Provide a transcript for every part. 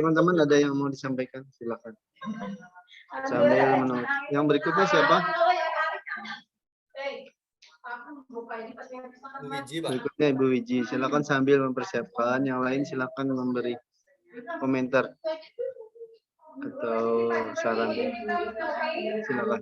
teman-teman ada yang mau disampaikan? Silakan. Sambil menunggu. Yang berikutnya siapa? Berikutnya Ibu Wiji. Silakan sambil mempersiapkan. Yang lain silakan memberi komentar atau saran. Silakan.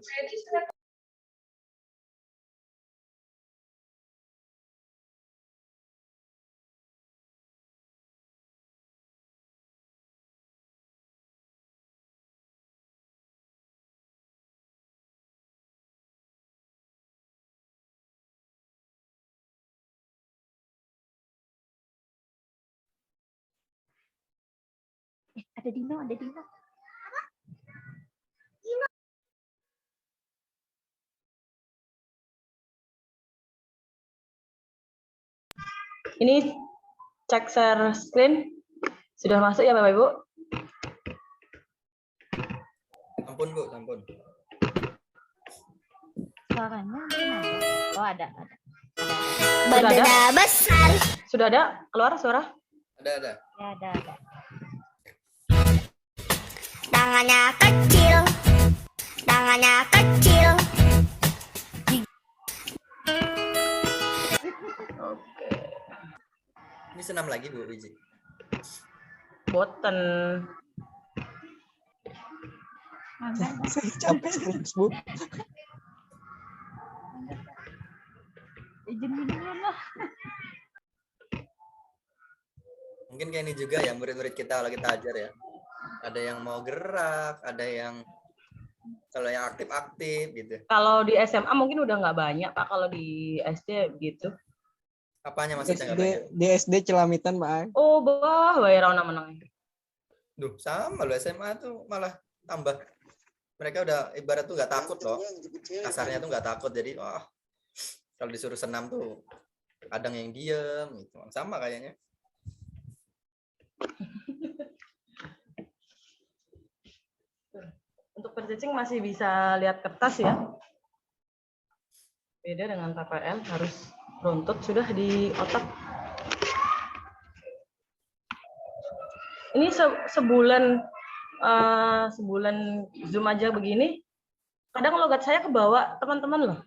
Ada Dino, ada Dino. Ini cek share screen. Sudah masuk ya Bapak Ibu? Ampun Bu, ampun. Suaranya ada. Oh, ada. Sudah ada? Besar. Sudah ada? Keluar suara? Ada. Ya, ada. Tangannya kecil. Tangannya kecil. Oke. Ini senam lagi Bu Wiji. Boten. Saya capek Bu. Izinin dulu lah. Mungkin kayak ini juga ya murid-murid kita kalau kita ajar ya. Ada yang mau gerak, ada yang kalau yang aktif-aktif gitu. Kalau di SMA mungkin udah nggak banyak Pak. Kalau di SD gitu. Apanya maksudnya nggak banyak? Di SD Celamitan, Pak. Oh, bah, bayar orang menang. Duh, sama loh SMA tuh malah tambah. Mereka udah ibarat tuh nggak takut loh. Kasarnya tuh nggak takut. Jadi, wah, kalau disuruh senam tuh kadang yang diem gitu. Sama kayaknya. Untuk persising masih bisa lihat kertas ya. Beda dengan PPL, harus runtut sudah di otak. Ini sebulan Zoom aja begini, kadang logat saya kebawa teman-teman loh.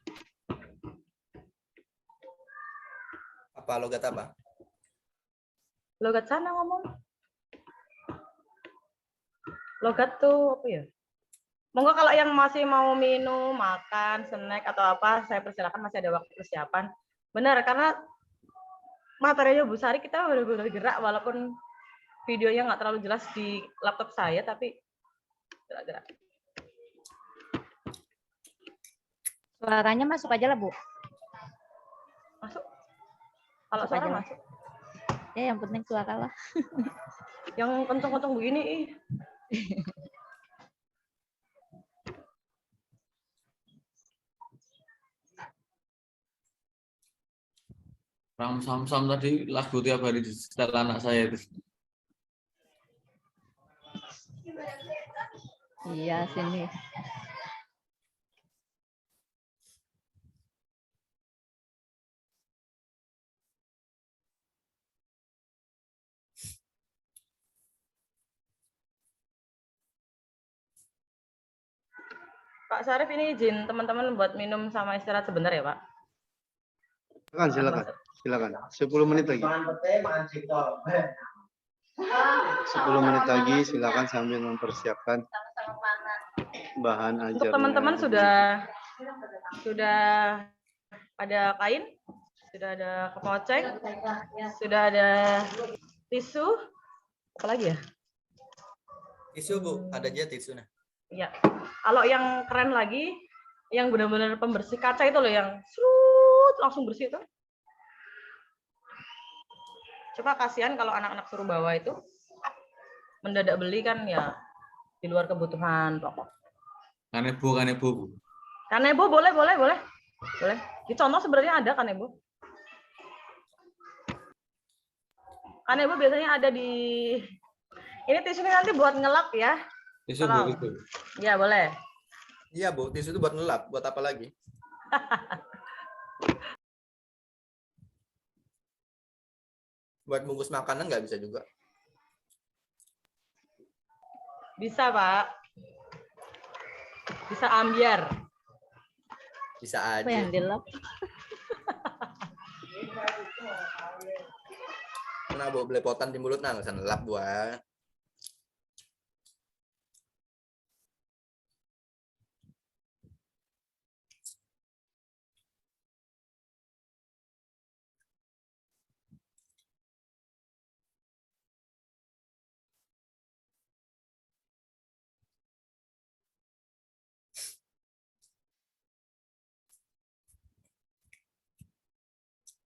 Apa logat apa? Logat sana ngomong. Logat tuh apa ya? Monggo kalau yang masih mau minum, makan, snack atau apa, saya persilakan, masih ada waktu persiapan. Benar, karena materinya Bu Sari kita benar-benar gerak, walaupun videonya nggak terlalu jelas di laptop saya, tapi gerak-gerak. Suaranya masuk aja lah, Bu. Masuk? Kalau Masuk suara aja lah. masuk. Ya, yang penting suara lah. Yang kenceng-kenceng begini, ih. Ram Sam tadi lagu tiap hari di setel anak saya itu. Iya, sini. Pak Syarif, ini izin teman-teman buat minum sama istirahat sebentar ya, Pak? Silakan. 10 menit lagi. 10 menit lagi, silakan sambil mempersiapkan bahan ajarnya. Untuk teman-teman sudah ada kain, sudah ada kepoceng, sudah ada tisu, apa lagi ya? Tisu Bu, ada aja tisu nah. Iya. Kalau yang keren lagi, yang benar-benar pembersih kaca itu loh, yang serut langsung bersih itu. Coba kasihan kalau anak-anak suruh bawa itu, mendadak beli kan ya di luar kebutuhan pokok. Kanebo Bu. Kanebo boleh. Di contoh sebenarnya ada kanebo. Kanebo biasanya ada di. Ini tisunya nanti buat ngelap ya. Tisu Bu itu. Ya boleh. Iya Bu, tisu itu buat ngelap, buat apa lagi? Buat bungkus makanan nggak bisa juga. Bisa, Pak. Bisa ambiar. Bisa Apa aja. yang dilap? Nah, bawa belepotan di mulut nah, nggak lap buah.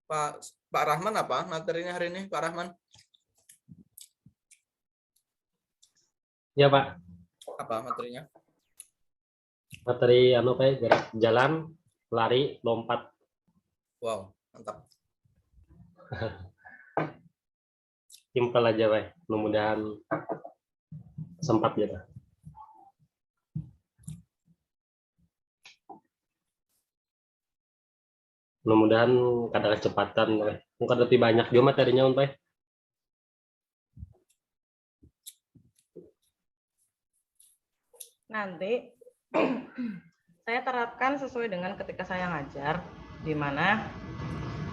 Pak Rahman apa materinya hari ini, Pak Rahman? Ya Pak, Apa materinya? materi anu Pak, gerak jalan, lari, lompat. Wow, mantap. Simpel aja Pak. Mudah-mudahan sempat ya Pak. Mudah-mudahan kada kecepatan Pak. Mungkin lebih banyak juga materinya Pak. Nanti saya terapkan sesuai dengan ketika saya ngajar, di mana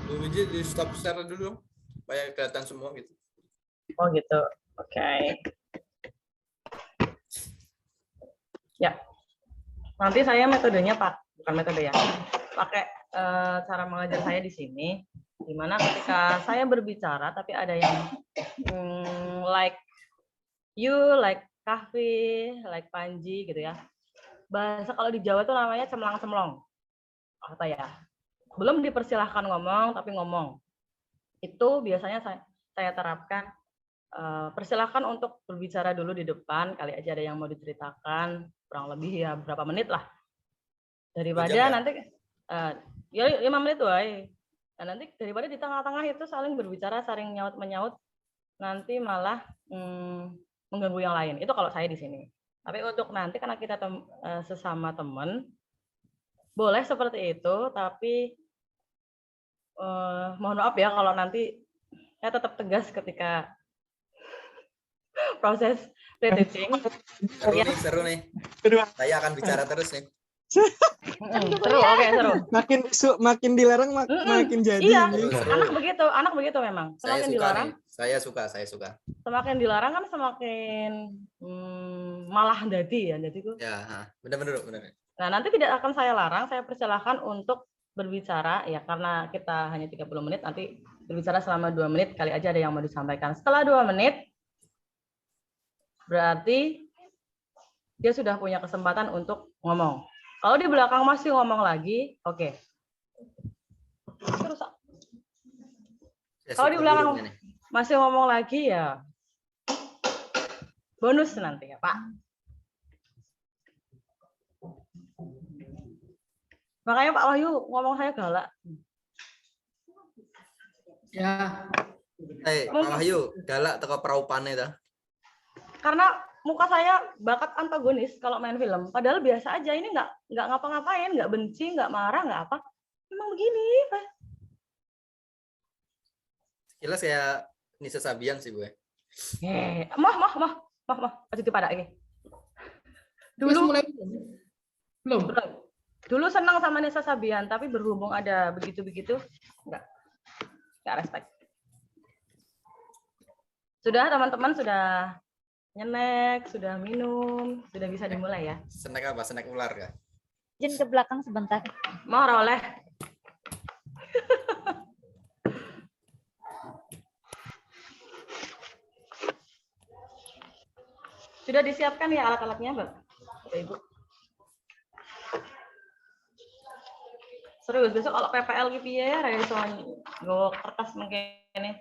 Bu Wiji di stop share dulu dong, supaya kelihatan semua gitu. oh gitu. Oke. Ya. Nanti saya metodenya bukan metode ya. Pakai cara mengajar saya di sini, di mana ketika saya berbicara tapi ada yang like you, like Kahfi, like Panji gitu ya. Bahasa kalau di Jawa tuh namanya cemlang-cemlong. Apa ya? Belum dipersilahkan ngomong tapi ngomong. Itu biasanya saya terapkan. Persilahkan untuk berbicara dulu di depan, kali aja ada yang mau diceritakan, kurang lebih ya berapa menit lah. Daripada Jam ya? nanti ya 5 menit woy. Nah, nanti daripada di tengah-tengah itu saling berbicara, saling nyaut-menyaut, nanti malah mengganggu yang lain. Itu kalau saya di sini. Tapi untuk nanti karena kita sesama teman, boleh seperti itu, tapi mohon maaf ya kalau nanti saya tetap tegas ketika proses pre-teaching. Seru nih. Saya akan bicara terus nih. Seru, oke seru. Makin dilarang makin jadi. Iya, ini. anak begitu memang. Saya Semakin suka dilarang, nih. Saya suka. semakin dilarang kan semakin malah jadi ya. Jadi itu. Ya, benar. Nah, nanti tidak akan saya larang, saya persilahkan untuk berbicara ya karena kita hanya 30 menit, nanti berbicara selama 2 menit, kali aja ada yang mau disampaikan. Setelah 2 menit, berarti dia sudah punya kesempatan untuk ngomong. Kalau di belakang masih ngomong lagi, oke. Terus kalau di belakang masih ngomong lagi ya bonus nanti ya Pak. Makanya Pak Wahyu ngomong saya galak. Ya, Pak Wahyu, galak teko praupane ta. Karena muka saya bakat antagonis kalau main film. Padahal biasa aja, ini nggak ngapa-ngapain, nggak benci, nggak marah, nggak apa. Memang begini, Pak. Kira saya Nisa Sabian sih gue. Mah. Pasti pada ini. Dulu mulai belum. Dulu senang sama Nisa Sabian, tapi berhubung ada begitu-begitu, nggak respect. Sudah teman-teman sudah nyenek, sudah minum, sudah bisa dimulai ya. Snack apa? Snack ular kah? Izin ke belakang sebentar. Mau oleh. Sudah disiapkan ya alat-alatnya, Bapak Ibu? Serius, besok kalau PPL gitu ya, raya soalnya gue kertas mungkin.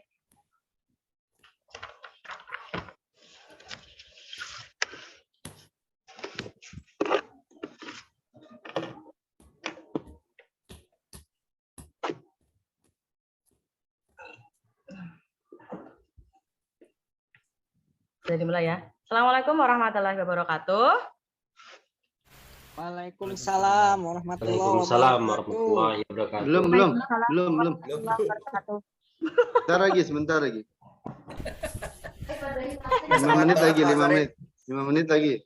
Sudah dimulai ya. Assalamualaikum warahmatullahi wabarakatuh. Waalaikumsalam warahmatullahi Waalaikumsalam wabarakatuh. warahmatullahi wabarakatuh. Belum. Sebentar lagi. 5 menit lagi, 5 menit. 5 menit lagi.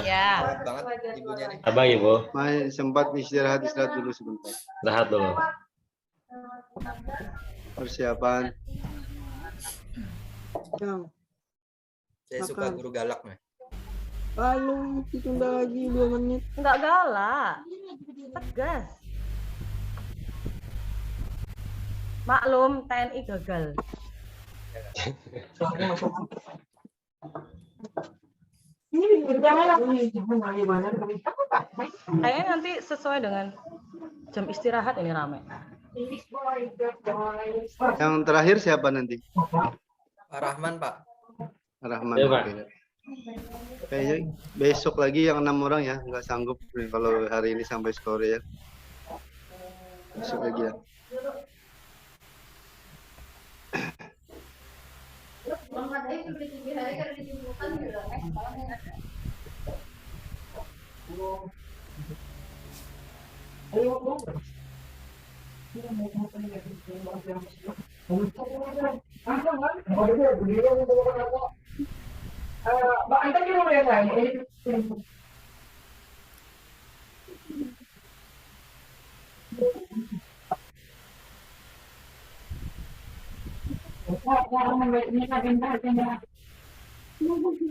Ya. Banget ibunya nih. Abang Ibu, Sempat istirahat dulu sebentar. istirahat dulu. Persiapan. Yang Saya suka Makan. guru galak nih. lalu ditunda lagi 2 menit. Enggak galak. Tegas. Maklum TNI gagal. Kayaknya nanti sesuai dengan jam istirahat ini rame. Yang terakhir siapa nanti? Pak Rahman, Pak. Rahman. Iya, Pak. Oke. Kayaknya besok lagi yang 6 orang ya, nggak sanggup nih kalau hari ini sampai sore ya. Besok lagi ya.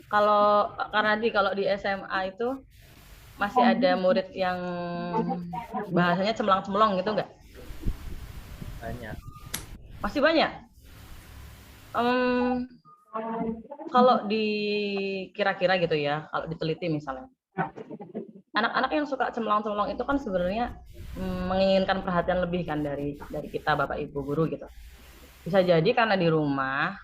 Kalau karena di SMA itu masih ada murid yang bahasanya cemlang-cemlong gitu enggak? Banyak. Masih banyak. Kalau di kira-kira gitu ya, kalau diteliti misalnya, anak-anak yang suka cemlang-cemlong itu kan sebenarnya menginginkan perhatian lebih kan dari kita Bapak Ibu guru gitu. Bisa jadi karena di rumah,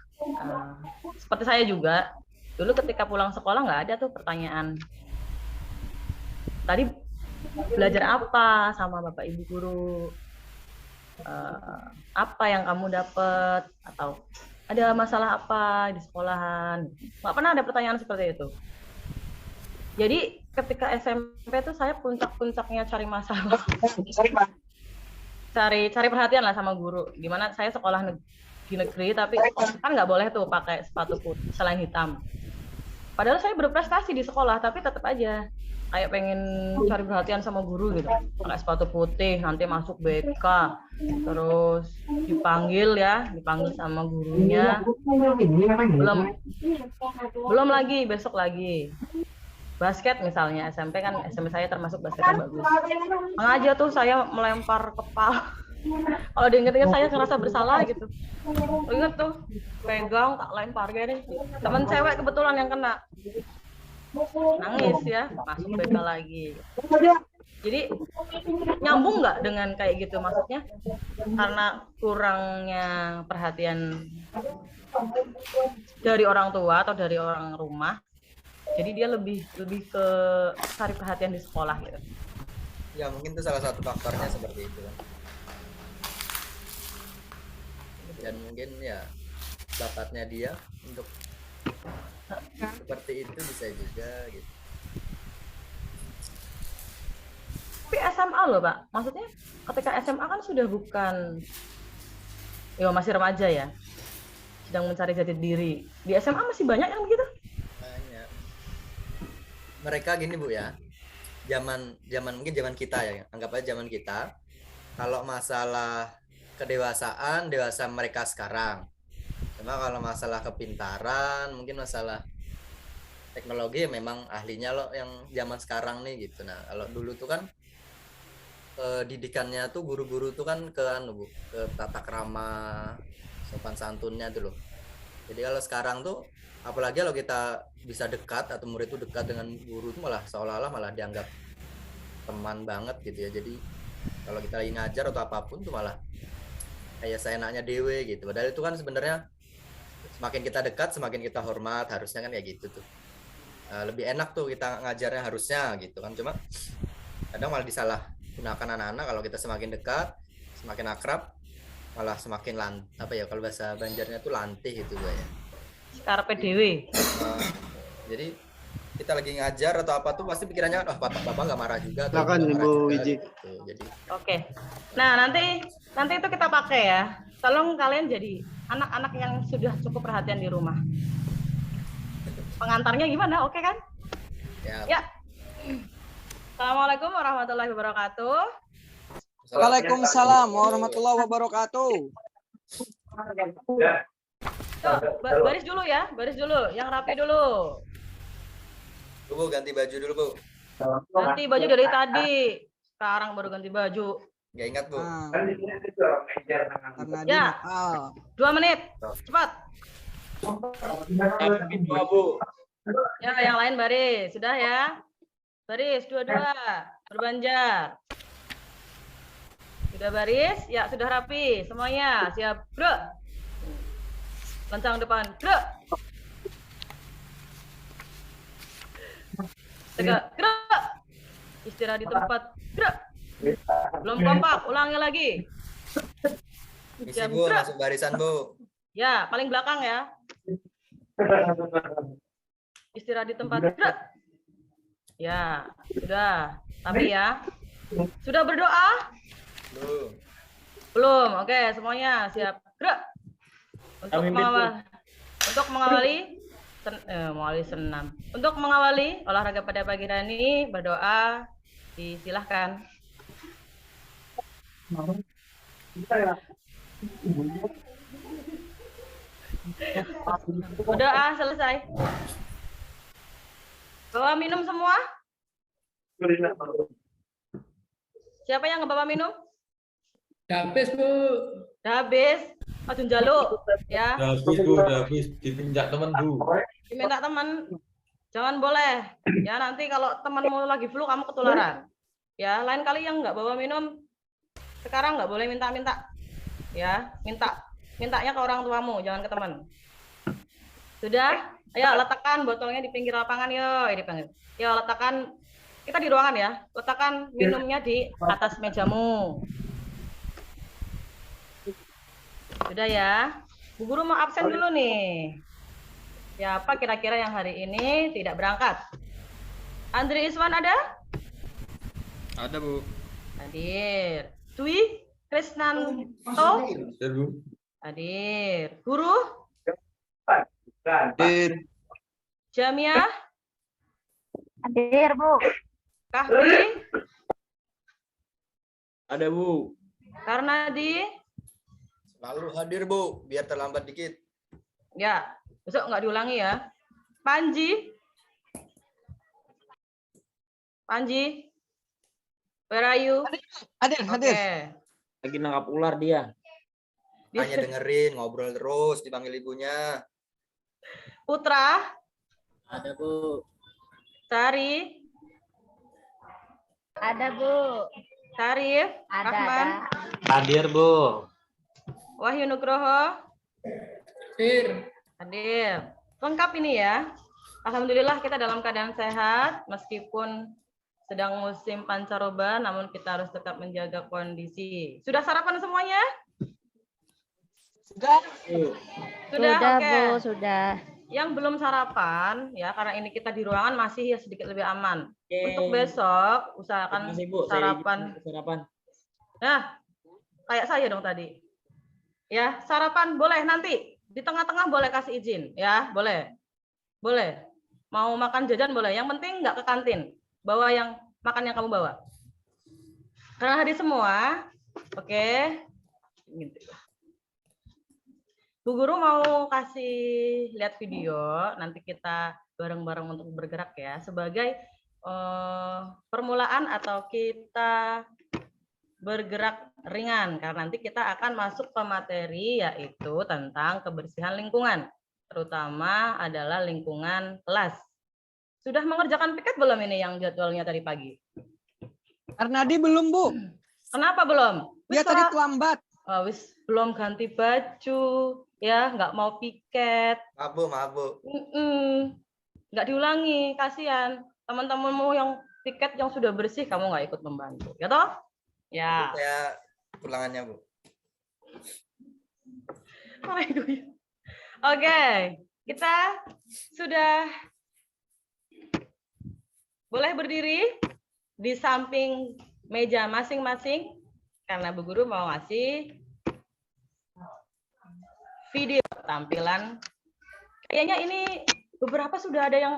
seperti saya juga, dulu ketika pulang sekolah nggak ada tuh pertanyaan, tadi belajar apa sama Bapak Ibu guru, apa yang kamu dapat, atau ada masalah apa di sekolahan. Nggak pernah ada pertanyaan seperti itu. Jadi ketika SMP tuh saya puncak-puncaknya cari masalah. Cari perhatian lah sama guru. Gimana saya sekolah di negeri, tapi kan nggak boleh tuh pakai sepatu putih selain hitam. Padahal saya berprestasi di sekolah, tapi tetap aja kayak pengen cari perhatian sama guru gitu. Pakai sepatu putih, nanti masuk BK, terus dipanggil sama gurunya. Belum lagi, besok lagi. Basket misalnya, SMP saya termasuk basketnya bagus. Sengaja tuh saya melempar kepala. Kalau diinget-inget saya ngerasa bersalah gitu. Ingat tuh, pegang tak lempar gini. Temen cewek kebetulan yang kena. Nangis ya, masuk BK lagi. Jadi nyambung nggak dengan kayak gitu, maksudnya karena kurangnya perhatian dari orang tua atau dari orang rumah, jadi dia lebih ke cari perhatian di sekolah gitu. Ya mungkin itu salah satu faktornya seperti itu. Dan mungkin ya bakatnya dia untuk seperti itu bisa juga gitu. Tapi SMA loh Pak, maksudnya ketika SMA kan sudah bukan, ya masih remaja ya, sedang mencari jati diri. Di SMA masih banyak yang begitu? Banyak. Mereka gini Bu ya, zaman mungkin zaman kita ya, anggap aja zaman kita. Kalau masalah kedewasaan, dewasa mereka sekarang. Cuma kalau masalah kepintaran, mungkin masalah teknologi ya memang ahlinya loh yang zaman sekarang nih gitu. Nah, kalau dulu tuh kan didikannya tuh guru-guru tuh kan ke tata krama, sopan santunnya tuh loh. Jadi kalau sekarang tuh apalagi kalau kita bisa dekat atau murid itu dekat dengan guru tuh malah seolah-olah malah dianggap teman banget gitu ya. Jadi kalau kita lagi ngajar atau apapun tuh malah kayak seenaknya dewe gitu. Padahal itu kan sebenarnya semakin kita dekat semakin kita hormat, harusnya kan kayak gitu tuh. Lebih enak tuh kita ngajarnya harusnya gitu kan. Cuma kadang malah disalahgunakan anak-anak kalau kita semakin dekat, semakin akrab, malah semakin kalau bahasa Banjarnya tuh lantih itu ya. Karpe dewe. Jadi kita lagi ngajar atau apa tuh pasti pikirannya kan, bapak nggak marah juga. Silakan Ibu Wiji. Gitu. Jadi Oke. Nah, nanti itu kita pakai ya. Tolong kalian jadi anak-anak yang sudah cukup perhatian di rumah. pengantarnya gimana? Oke kan? Ya. Ya. Assalamualaikum warahmatullahi wabarakatuh. Waalaikumsalam warahmatullahi wabarakatuh. Tuh, baris dulu ya, baris dulu, yang rapi dulu. Bu, ganti baju dulu, Bu. Ganti baju dari tadi. Sekarang baru ganti baju. Nggak ingat, Bu. Nah, karena Ya. dia nakal. 2 menit. Cepat. Ya, yang lain baris. Sudah ya. Baris, dua-dua. Berbanjar. Sudah baris? Ya, sudah rapi. Semuanya. Siap. Gerak. Lencang depan. Gerak. Tegak. Gerak. Istirahat di tempat. Gerak. Belum kompak. Ulangi lagi. Misi, Siap. Bu, Gerak. masuk barisan, Bu. Ya, paling belakang ya. Istirahat di tempat. Gerak. Ya, sudah. Tapi ya. Sudah berdoa? Belum. Belum. Oke, semuanya siap. Gerak. Untuk mengawali senam. Untuk mengawali olahraga pada pagi hari ini, berdoa. Disilahkan. Berdoa selesai. Bawa minum semua? Siapa yang ngebawa minum? Habis, Bu. Udah habis. Ajun jaluk ya. Udah habis, Bu, udah habis. Dipinjak teman, Bu. Diminta teman. Jangan boleh. Ya, nanti kalau temanmu lagi flu kamu ketularan. Ya, lain kali yang nggak bawa minum sekarang nggak boleh minta-minta. Ya, mintanya ke orang tuamu, jangan ke teman. Sudah? Ayo letakkan botolnya di pinggir lapangan, yo. Yo, letakkan. Kita di ruangan ya. Letakkan minumnya di atas mejamu. Sudah ya. Bu Guru mau absen dulu nih. Siapa kira-kira yang hari ini tidak berangkat? Andri Iswan ada? Ada, Bu. Hadir. Dwi Krisnanto? Ya, Bu. Hadir. Guru? Hadir. Jamia? Hadir, Bu. Kahfi? Ada, Bu. Karnadi? Lalu hadir, Bu. Biar terlambat dikit. Ya, besok nggak diulangi ya. Panji? Panji? Where are you? Hadir, hadir. Oke. Lagi nangkap ular dia. Hanya dengerin, ngobrol terus, dipanggil ibunya. Putra? Ada, Bu. Sari? Ada, Bu. Sarif? Ada, Rahman? Hadir, Bu. Wahyu Nugroho? Hadir. Hadir. Lengkap ini ya. Alhamdulillah kita dalam keadaan sehat meskipun sedang musim pancaroba, namun kita harus tetap menjaga kondisi. Sudah sarapan semuanya? Sudah. Sudah, oke. Bu, sudah. Yang belum sarapan, ya karena ini kita di ruangan masih ya sedikit lebih aman. Untuk besok usahakan sarapan. Sarapan. Nah, kayak saya dong tadi. Ya, sarapan boleh nanti. Di tengah-tengah boleh kasih izin, ya, boleh. Boleh. Mau makan jajan boleh. Yang penting nggak ke kantin. Bawa yang makan yang kamu bawa. Karena hadir semua, oke. Bu Guru mau kasih lihat video, nanti kita bareng-bareng untuk bergerak ya, sebagai permulaan atau kita bergerak ringan, karena nanti kita akan masuk ke materi yaitu tentang kebersihan lingkungan, terutama adalah lingkungan kelas. Sudah mengerjakan piket belum ini yang jadwalnya tadi pagi? Karnadi belum, Bu. Kenapa belum? Dia tadi terlambat. Belum ganti baju, ya nggak mau piket. Mabuk. Nggak diulangi, kasihan. Teman-temanmu yang piket yang sudah bersih, kamu nggak ikut membantu, ya toh? Ya. Saya ulangannya, Bu. Oke, kita sudah boleh berdiri di samping meja masing-masing karena Bu Guru mau ngasih video tampilan. Kayaknya ini beberapa sudah ada yang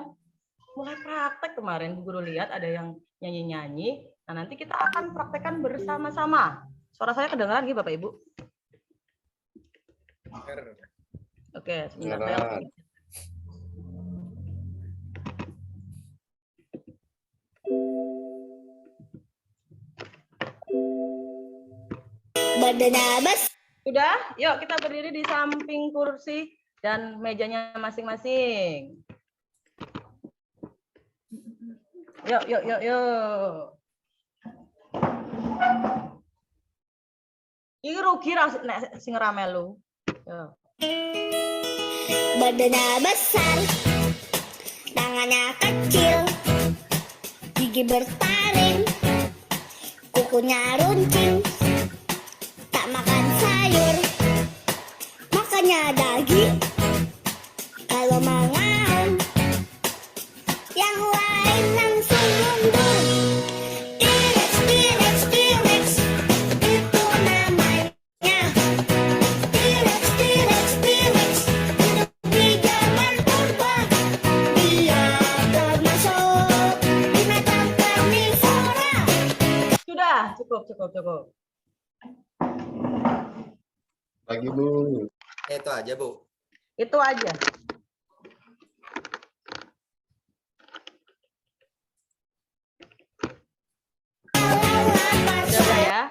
mulai praktek kemarin. Bu Guru lihat ada yang nyanyi-nyanyi. Nah, nanti kita akan praktekkan bersama-sama. Suara saya kedengaran gitu Bapak Ibu? Oke, sebentar saya. Badannya besar. Sudah? Yuk kita berdiri di samping kursi dan mejanya masing-masing. Yuk, yuk, yuk, yuk. Iki rugi nek sing ora melu. Yuk. Badannya besar, tangannya kecil, gigi bertaring, kukunya runcing, tak makan sayur, makannya daging. Kalau mau ngaum, yang lain langsung mundur. T-Rex, T-Rex, T-Rex, itu namanya. T-Rex, T-Rex, T-Rex, hidup di zaman purba. Dia termasuk binatang karnivora. Sudah, cukup. Pagi Bu. Itu aja, Bu. Itu aja. Sudah ya.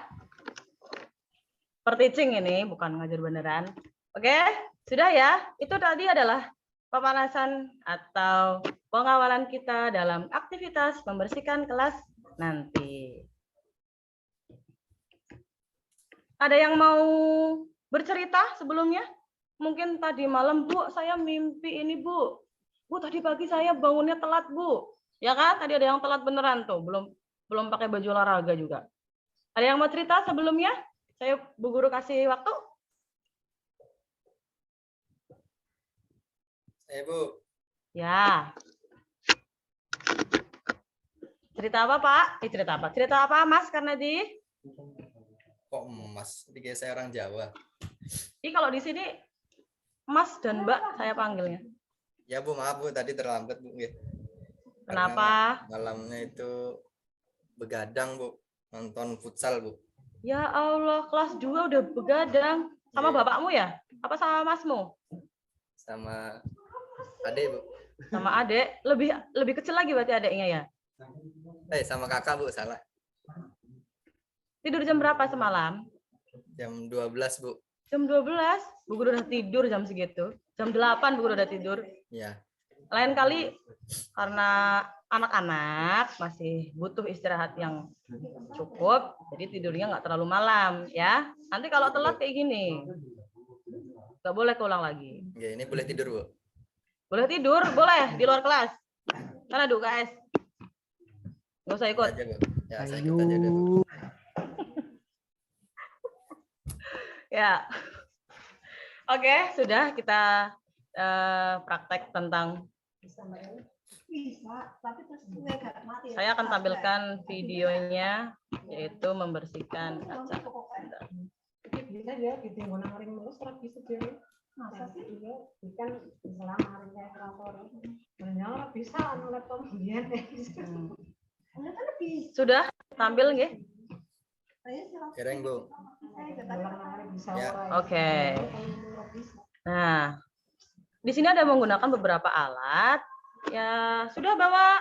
Perteaching ini bukan ngajar beneran. Oke, sudah ya. Itu tadi adalah pemanasan atau pengawalan kita dalam aktivitas membersihkan kelas nanti. Ada yang mau bercerita sebelumnya? Mungkin tadi malam, Bu, saya mimpi ini, Bu. Bu, tadi pagi saya bangunnya telat, Bu. Ya kan? Tadi ada yang telat beneran tuh, belum pakai baju olahraga juga. Ada yang mau cerita sebelumnya? Saya Bu Guru kasih waktu. Saya, Bu. Ya. Cerita apa, Pak? Cerita apa? Cerita apa, Mas Karnadi? Kok Mas? Dikira saya orang Jawa. Ini kalau di sini Mas dan Mbak saya panggilnya. Ya, Bu, maaf, Bu. Tadi terlambat, Bu. Kenapa? Karena malamnya itu begadang, Bu. Nonton futsal, Bu. Ya Allah, kelas 2 udah begadang. Sama Iya. bapakmu ya? Apa sama masmu? Sama adek, Bu. Sama adek? Lebih kecil lagi berarti adeknya ya? Sama kakak, Bu. Salah. Tidur jam berapa semalam? Jam 12, Bu. Jam 12? Bu Guru udah tidur jam segitu. Jam 8 Bu Guru udah tidur. Ya. Lain kali karena anak-anak masih butuh istirahat yang cukup, jadi tidurnya nggak terlalu malam ya. Nanti kalau telat kayak gini, nggak boleh keulang lagi. Ya, ini boleh tidur, Bu. Boleh tidur, boleh di luar kelas. Sana dulu, guys. Nggak usah ikut. Aja, Bu. Ya, saya ikut aja deh, Bu. Ya. Oke, sudah kita praktek tentang. Saya akan tampilkan videonya, yaitu membersihkan kaca. Sudah tampil nggih? Keren, Bu. Ya. Oke. Nah, di sini ada menggunakan beberapa alat. Ya, sudah bawa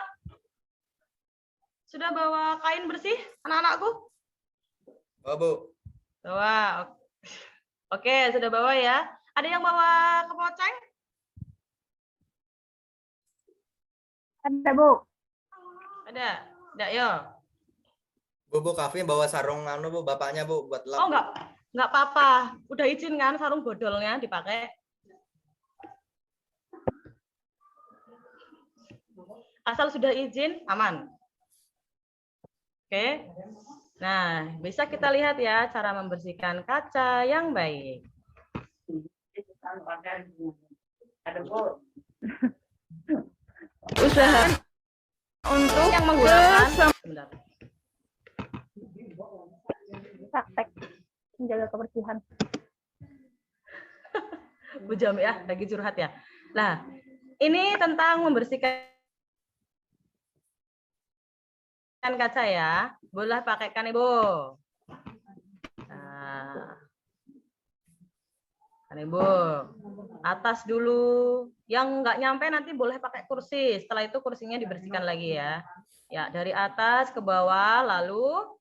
kain bersih anak-anakku? Oh, Bu. Bawa. Oke, sudah bawa ya. Ada yang bawa kepoceng? Ada, Bu. Ada. Ada, yo. Bu, Kavi bawa sarung Bu, bapaknya, Bu, buat lap. Oh, enggak apa-apa. Udah izin kan sarung bodolnya dipakai? Asal sudah izin, aman. Oke. Nah, bisa kita lihat ya cara membersihkan kaca yang baik. Usaha untuk yang menggunakan sebentar. Praktek menjaga kebersihan. Bu Jami ya, lagi curhat ya. Nah, Ini tentang membersihkan kaca ya. Boleh pakai kanebo. Nah, kanebo. Atas dulu. Yang nggak nyampe nanti boleh pakai kursi. Setelah itu kursinya dibersihkan lagi ya. Ya, dari atas ke bawah, lalu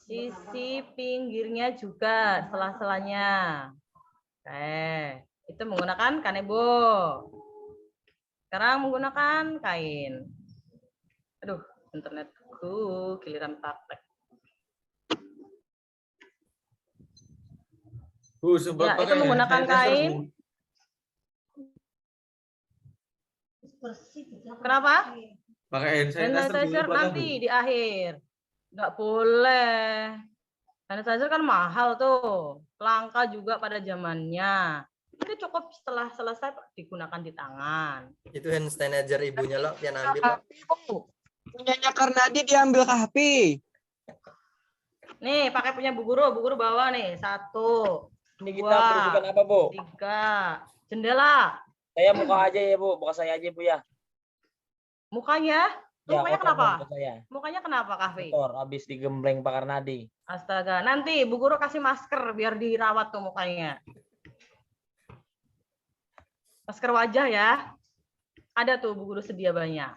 sisi pinggirnya juga, sela-selanya. Oke, itu menggunakan kanebo. Sekarang menggunakan kain. Aduh, internetku giliran praktek. Bu, sempat Ya, itu pakai hand menggunakan sanitizer, kain. Bu. Kenapa? Pakai hand Hand sanitizer, Bu, sanitizer sempat, Bu. nanti di akhir. Nggak boleh. Hand sanitizer kan mahal tuh. Langka juga pada zamannya. Jadi cukup setelah selesai digunakan di tangan. Itu hand sanitizer ibunya lo yang ambil lo. Punyanya Karnadi diambil ke HP. Nih, pakai punya Bu Guru. Bu Guru bawa nih. 1, 2, apa, Bu? 3. Jendela. Saya muka aja ya, Bu. Muka saya aja, Bu ya. Mukanya? Ya, Mukanya kotor kenapa? muka saya. Mukanya kenapa, Kafe? Kotor, habis digembleng Pak Karnadi. Astaga, nanti Bu Guru kasih masker biar dirawat tuh mukanya. Masker wajah ya. Ada tuh Bu Guru sedia banyak.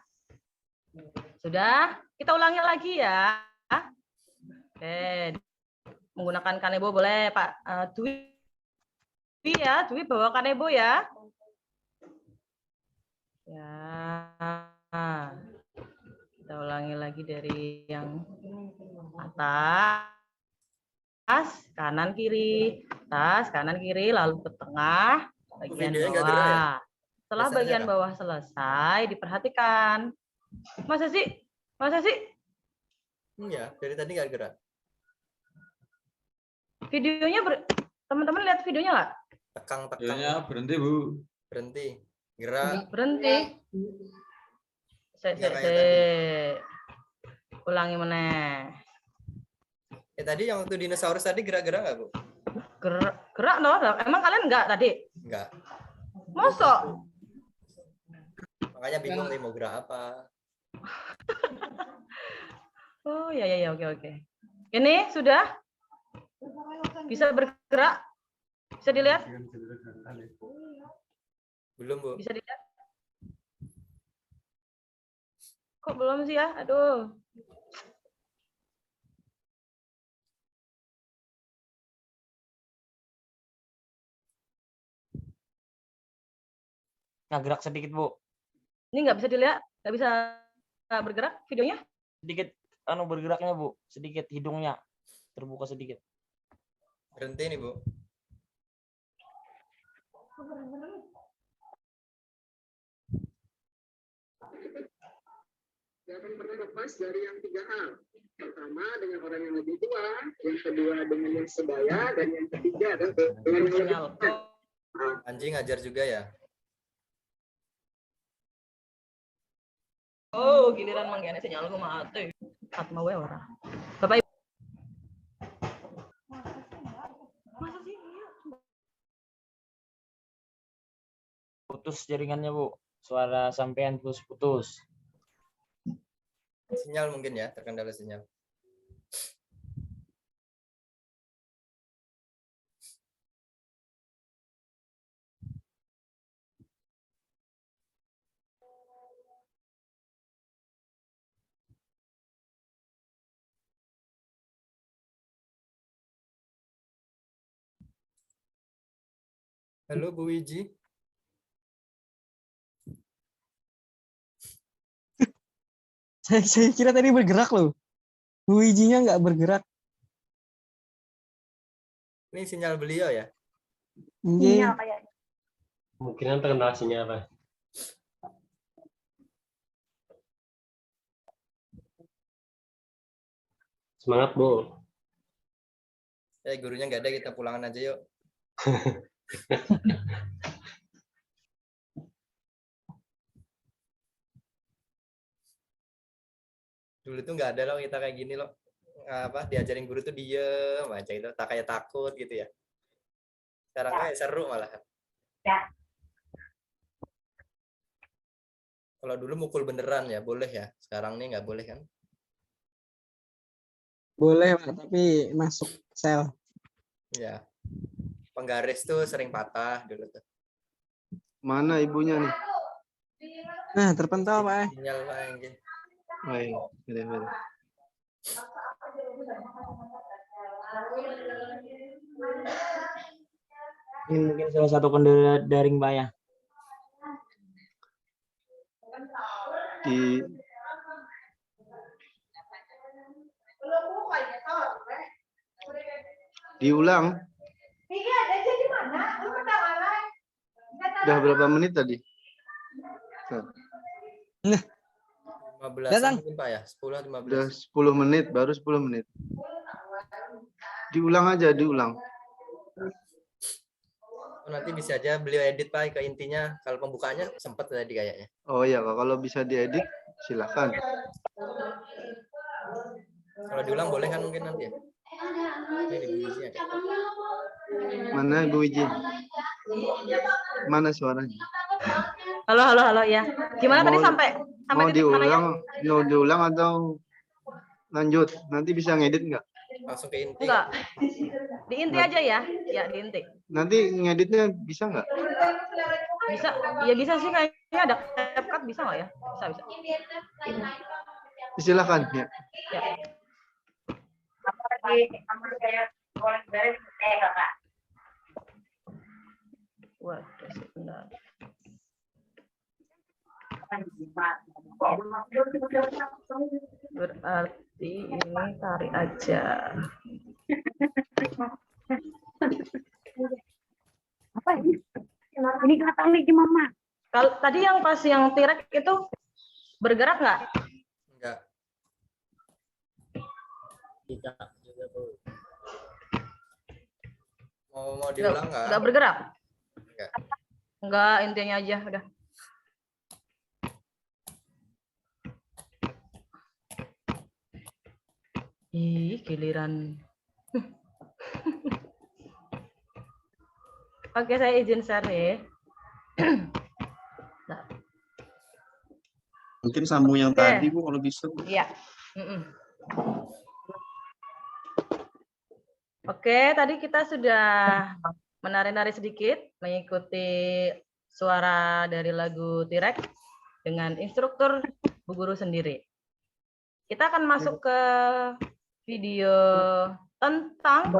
Sudah? Kita ulangi lagi ya. Oke. Menggunakan kanebo boleh, Pak. Dwi ya, Dwi bawa kanebo ya. Ya. Kita ulangi lagi dari yang atas, kanan kiri, atas, kanan kiri, lalu ke tengah, bagian Videonya nggak bawah. gerak ya? Setelah Biasa aja bagian kah? bawah selesai, diperhatikan. Masa sih? Masa sih? Iya, dari tadi nggak gerak. Videonya teman-teman lihat videonya nggak? Tekang. Videonya berhenti, Bu. Berhenti. Gerak. Berhenti. Nggak kayak tadi. Ulangi meneh. Tadi yang waktu dinosaurus tadi gerak-gerak nggak, Bu? Gerak loh. Emang kalian nggak tadi? Nggak. Mosok? Makanya bingung nih mau gerak apa. Oh ya, oke. Ini sudah bisa bergerak, bisa dilihat? Belum, Bu. Bisa dilihat? Kok belum sih ya? Aduh. Nah, gerak sedikit, Bu. Ini nggak bisa dilihat, nggak bisa bergerak videonya? Sedikit bergeraknya, Bu. Sedikit hidungnya terbuka sedikit. Berhenti nih, Bu. Jangan pernah lepas dari yang 3 hal. Pertama dengan orang yang lebih tua, yang kedua dengan yang sebaya, dan yang ketiga adalah dengan yang lebih tua. Anjing ngajar juga ya. Oh, giliran manggane sinyal gue mati. Atma we ora. Bapak Ibu. Masa sih? Putus jaringannya, Bu. Suara sampean putus. Sinyal mungkin ya, terkendala sinyal. Halo Bu Wiji. Saya kira tadi bergerak loh. Bu Wijinya nggak bergerak. Ini sinyal beliau ya? Iya kayaknya. Kemungkinan terkendala sinyal, Pak. Semangat, Bu. Gurunya nggak ada, kita pulangan aja yuk. Dulu tuh nggak ada loh kita kayak gini loh. Apa diajarin guru tuh diem aja gitu, tak kayak takut gitu ya. Sekarang kayak seru malah. Ya. Kalau dulu mukul beneran ya boleh ya. Sekarang nih nggak boleh kan? Boleh, Pak, tapi masuk sel. Ya. Penggaris tuh sering patah dulu tuh. Mana ibunya nih? Nah, terpental, Pak. Sinyal Pak Enggi. Baik, bener-bener. Ini mungkin salah satu kendala daring Pak ya. Di diulang. Udah berapa menit tadi? 15 Datang. mungkin Pak ya. 10 Udah 15. 10 menit, baru 10 menit. Diulang aja, diulang. Oh, nanti bisa aja beliau edit Pak ke intinya. Kalau pembukaannya sempet tadi kayaknya. Oh iya, Kak, kalau bisa diedit silakan. Kalau diulang boleh kan mungkin nanti ya. Ini di bunyinya ada. Mana Ibu Wiji? Mana suaranya? Halo ya. Gimana tadi Mau- sampai Mau titik mananya? diulang atau lanjut? Nanti bisa ngedit nggak? Langsung ke inti. Enggak. Di inti aja ya. Ya, di inti. Nanti ngeditnya bisa nggak? Bisa. Ya bisa sih kayaknya ada CapCut bisa nggak ya? Bisa. Silakan ya. Ya. Waduh, sebentar. Berarti ini tarik aja. Apa ini? Ini kata lagi Mama. Kalau tadi yang pas yang T-Rex itu bergerak nggak? Enggak. Tidak juga Bu. Mau diulang nggak? Nggak bergerak? Enggak. Nggak, intinya aja udah. Ih, giliran. Oke, saya izin share ya. Nah, Mungkin sambung yang Oke. tadi Bu kalau bisa. iya. Oke, tadi kita sudah menari-nari sedikit, mengikuti suara dari lagu T-Rex dengan instruktur Bu Guru sendiri. Kita akan masuk ke video tentang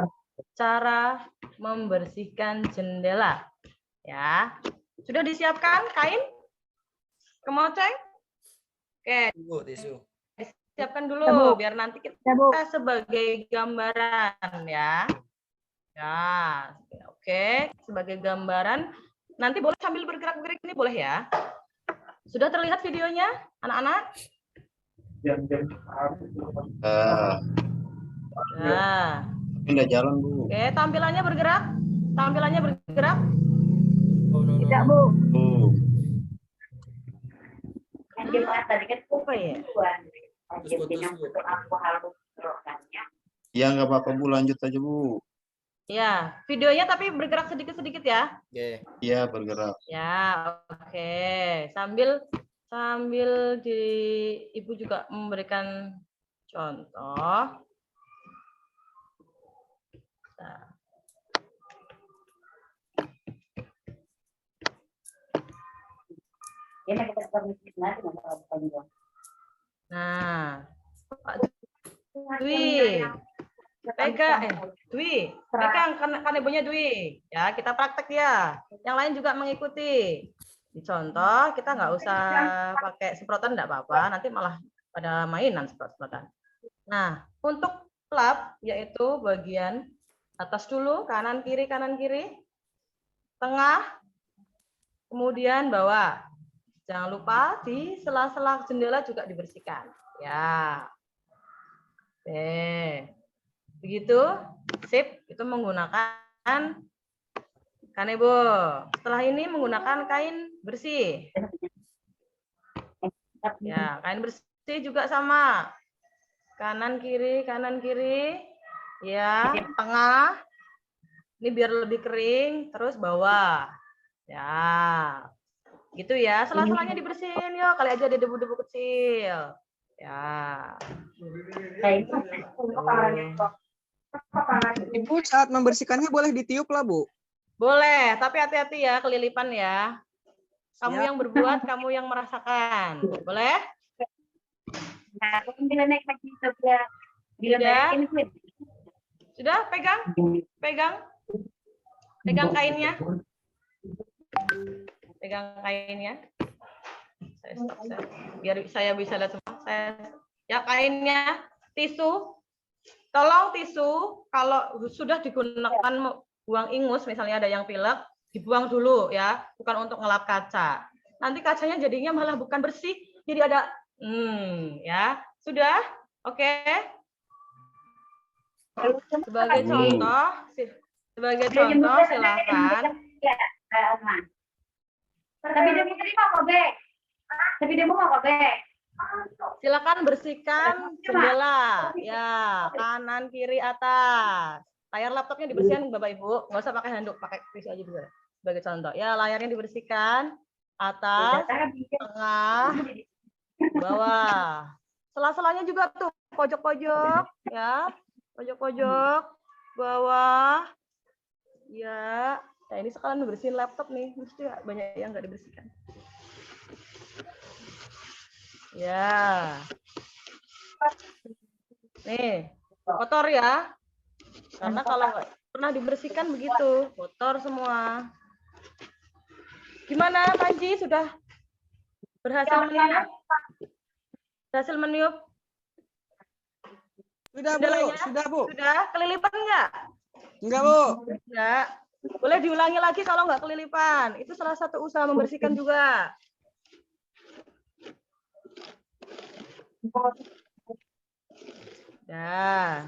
cara membersihkan jendela. Ya, sudah disiapkan kain, kemoceng? Oke, Bu, tisu. siapkan dulu biar nanti kita sebagai gambaran ya. Ya, oke, sebagai gambaran. Nanti boleh sambil bergerak-gerak ini boleh ya. Sudah terlihat videonya, anak-anak? Nah, Udah jalan Bu. oke, tampilannya bergerak. Tampilannya bergerak. Oh, no. Tidak, Bu. Yang dibahas tadi kan Apa ya? Putus-putus, Bu. Ya nggak apa-apa Bu, lanjut aja Bu. Ya, videonya tapi bergerak sedikit-sedikit ya. Oke. Iya bergerak. Ya, oke. Sambil di Ibu juga memberikan contoh. Nah. Nah, Pak Dwi, pegang kan ibunya Dwi. Ya, kita praktek ya. Yang lain juga mengikuti. Dicontoh, kita nggak usah pakai semprotan, enggak apa-apa. Nanti malah pada mainan semprotan. Nah, untuk lap yaitu bagian atas dulu, kanan kiri, tengah, kemudian bawah. Jangan lupa di sela-sela jendela juga dibersihkan. Ya. Oke. Begitu. Sip. Itu menggunakan kanebo. Setelah ini menggunakan kain bersih. Ya, kain bersih juga sama. Kanan kiri. Ya, tengah. Ini biar lebih kering, terus bawah. Ya. Gitu ya. Sela-selanya dibersihin yuk. Kali aja ada debu-debu kecil. Ya. Ibu saat membersihkannya boleh ditiup lah, Bu. Boleh, tapi hati-hati ya kelilipan ya. Kamu Siap. yang berbuat, kamu yang merasakan. Boleh? Nah, bila naik lagi sebelah, bila balikin kulit. Sudah? Pegang? Pegang? Pegang kainnya? Pegang kainnya. Saya stop, biar saya bisa lihat semua. Ya, kainnya, tisu. Tolong tisu, kalau sudah digunakan buang ingus, misalnya ada yang pilek, dibuang dulu ya, bukan untuk ngelap kaca. Nanti kacanya jadinya malah bukan bersih, jadi ada, ya. Sudah? Oke. Sebagai contoh, silakan. Tapi dia mau terima kok, Bek. Tapi dia mau kok, Bek. Silakan bersihkan jendela, ya, kanan, kiri, atas. Layar laptopnya dibersihkan Bapak Ibu, nggak usah pakai handuk, pakai tisu aja bisa. Sebagai contoh, ya, layarnya dibersihkan, atas, tengah, bawah. Sela-selanya juga tuh, pojok-pojok, ya, pojok-pojok, bawah, ya. Nah, ini sekalian bersihin laptop nih, mesti banyak yang nggak dibersihkan. Ya. Nih, kotor ya. Karena kalau nggak pernah dibersihkan begitu, kotor semua. Gimana, Panji? Sudah berhasil meniup? Berhasil meniup? Sudah, Bu. Sudah, Bu. Sudah? Kelilipan nggak? Enggak, Bu. Enggak. Boleh diulangi lagi kalau nggak kelilipan. Itu salah satu usaha membersihkan juga. Ya,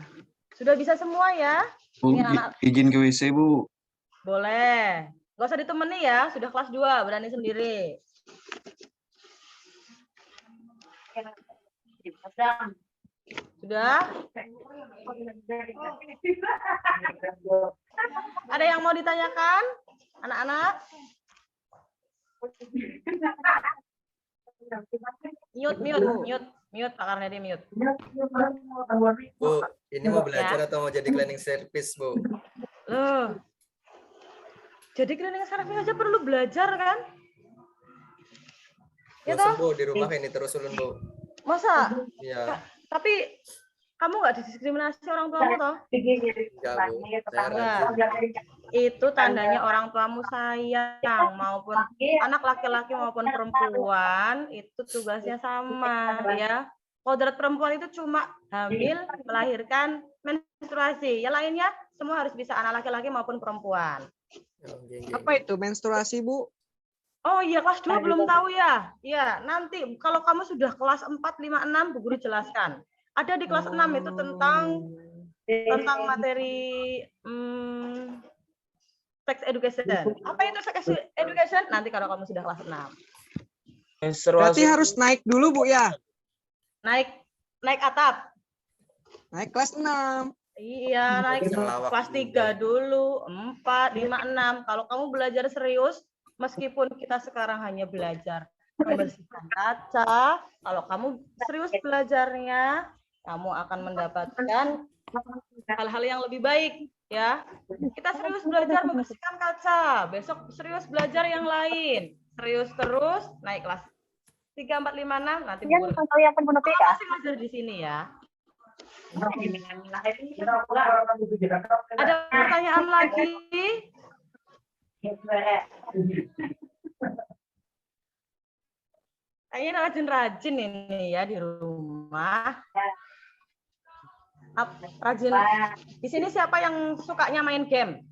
sudah bisa semua ya? Bu, Ini anak izin ke WC, Bu. boleh. Nggak usah ditemani ya, sudah kelas 2, berani sendiri. Sudah? Ada yang mau ditanyakan? Anak-anak? Mute, Pak Karnedi mute. Bu, ini mau belajar atau mau jadi cleaning service, Bu? Loh. Jadi cleaning service aja perlu belajar kan? Ya Bosan, toh? Bu, di rumah ini terus ulun, Bu. Masa? Iya. Tapi kamu nggak didiskriminasi orang tuamu toh? Enggak, Bu. Saya rajin. Itu tandanya orang tuamu sayang, maupun anak laki-laki maupun perempuan itu tugasnya sama ya. Kodrat perempuan itu cuma hamil, melahirkan, menstruasi. Yang lainnya semua harus bisa, anak laki-laki maupun perempuan. Apa itu menstruasi, Bu? Oh iya, kelas 2 belum tahu ya? Iya, nanti kalau kamu sudah kelas 4, 5, 6, Bu Guru jelaskan. Ada di kelas 6 itu tentang materi sex education. Apa itu sex education? Nanti kalau kamu sudah kelas 6. Berarti harus naik dulu, Bu, ya? Naik atap. Naik kelas 6. Iya, naik kelas 3 dulu, 4, 5, 6. Kalau kamu belajar serius, meskipun kita sekarang hanya belajar membersihkan kaca, kalau kamu serius belajarnya, kamu akan mendapatkan hal-hal yang lebih baik. Ya, kita serius belajar membersihkan kaca, besok serius belajar yang lain, serius terus naik kelas 3, 4, 5, 6, nanti masih belajar di sini ya. Ada pertanyaan lagi? Kayaknya rajin-rajin ini ya di rumah. Rajin. Di sini siapa yang sukanya main game?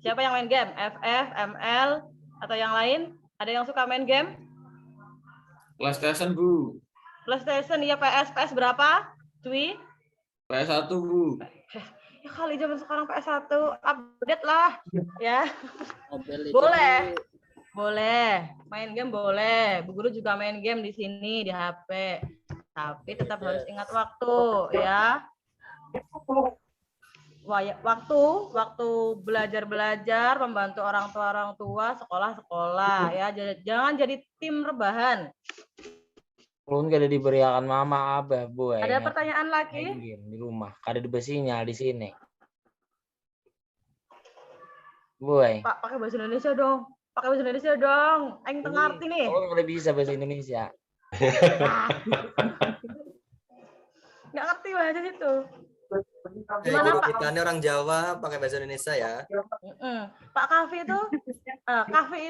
Siapa yang main game? FF, ML, atau yang lain? Ada yang suka main game? PlayStation, Bu. PlayStation, iya. PS berapa? Dwi? PS1, Bu. Ya kali zaman sekarang PS1, update lah. Ya. Boleh. Boleh. Main game boleh. Bu Guru juga main game di sini, di HP. Tapi tetap harus ingat waktu, ya. waktu belajar, membantu orang tua, sekolah ya. Jangan jadi tim rebahan. Ulun kada diberiakan mama abah boy. Ada pertanyaan lagi? Main game di rumah, kada dibesinyal di sini. Boy. Pak, pakai bahasa Indonesia dong. Pakai bahasa Indonesia dong. Aing teu ngarti nih. Oh, kada bisa bahasa Indonesia. Nggak ngerti bahasa itu. Gimana Pak? Kita ini orang Jawa pakai bahasa Indonesia ya. Pak Kavi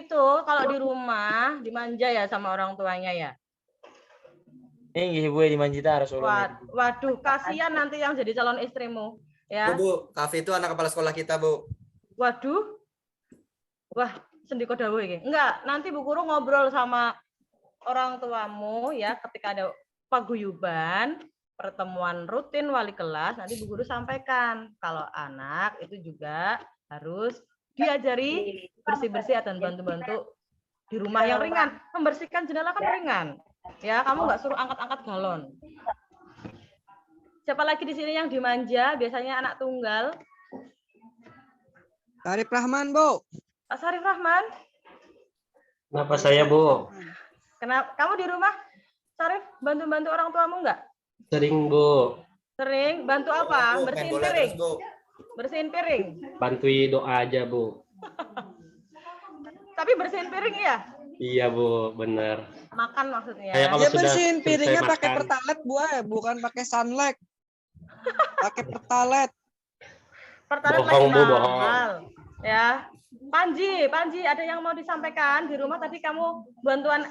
itu kalau di rumah dimanja ya sama orang tuanya ya. Ini boy dimanjita harus ulun. Waduh, kasihan nanti yang jadi calon istrimu ya. Bu, Kavi itu anak kepala sekolah kita, Bu. Waduh. Wah, sendiko dawuh iki. Enggak, nanti Bu Guru ngobrol sama orang tuamu ya ketika ada paguyuban, pertemuan rutin wali kelas, nanti Bu Guru sampaikan kalau anak itu juga harus diajari bersih-bersih dan bantu-bantu di rumah yang ringan. Membersihkan jendela kan ringan. Ya, kamu nggak suruh angkat-angkat galon. Siapa lagi di sini yang dimanja? Biasanya anak tunggal. Sarif Rahman, Bu. Pak Sarif Rahman. Kenapa saya, Bu? Kenapa kamu di rumah, Sarif, bantu-bantu orang tuamu nggak? Sering, Bu. Sering. Bantu apa? Bu, Bersihin main bola piring. terus, Bu. Bersihin piring. Bantui doa aja, Bu. Tapi bersihin piring ya? Iya, Bu, benar. Makan maksudnya. Kayak kalau Dia sudah bersihin piringnya selesai pakai makan. pertalite, Bu, bukan pakai sunlight. Pakai pertalite. Pertalite Bohong, lagi Bu, bohong. mahal. Ya. Panji, ada yang mau disampaikan di rumah tadi kamu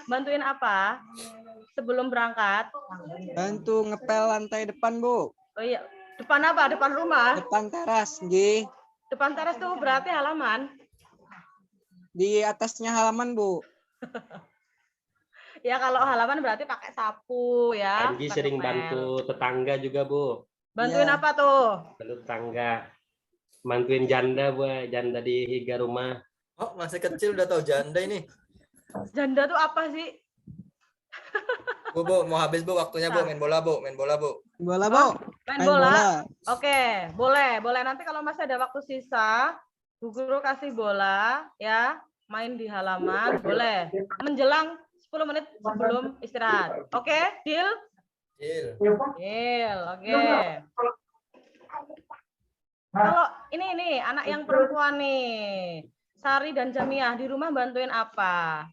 bantuin apa sebelum berangkat? Bantu ngepel lantai depan, Bu. Oh iya, depan apa? Depan rumah? Depan teras, nggih. Depan teras tuh berarti halaman. Di atasnya halaman, Bu. Ya kalau halaman berarti pakai sapu ya. Anji pakai sering pel. bantu tetangga juga, Bu. Bantuin Iya. apa tuh? Bantu tetangga. Bantuin janda, Bu. Janda di higa rumah. Oh, masih kecil udah tahu janda ini. Janda tuh apa sih? Bu, mau habis, Bu, waktunya, Bu. Main bola, Bu. Main bola, Bu. Bola, Bu. Main bola? Oke, boleh. Nanti kalau masih ada waktu sisa, Bu Guru kasih bola ya, main di halaman, boleh. Menjelang 10 menit sebelum istirahat. Oke, deal? Deal, oke. Kalau ini anak yang perempuan nih, Sari dan Jamiah di rumah bantuin apa?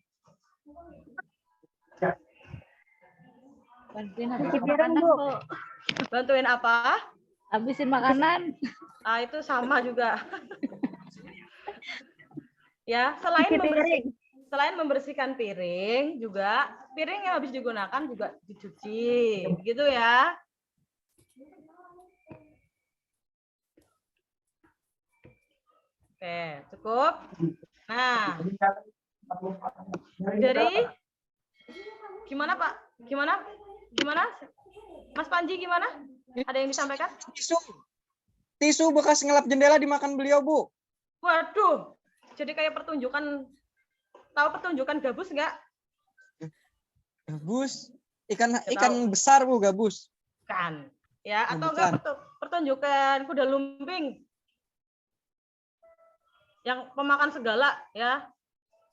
Bantuin habisin makanan, Bu. Bantuin apa? Habisin makanan. Ah, itu sama juga. Ya, selain membersihkan piring, juga piring yang habis digunakan juga dicuci, gitu ya. Oke, cukup. Nah, dari gimana Pak? Gimana? Mas Panji gimana? Ada yang disampaikan? Tisu bekas ngelap jendela dimakan beliau, Bu. Waduh, jadi kayak pertunjukan. Tahu pertunjukan gabus nggak? Gabus. Ikan besar, Bu, gabus. Kan. Ya, atau Bukan. enggak pertunjukan kuda lumping. Yang pemakan segala, ya.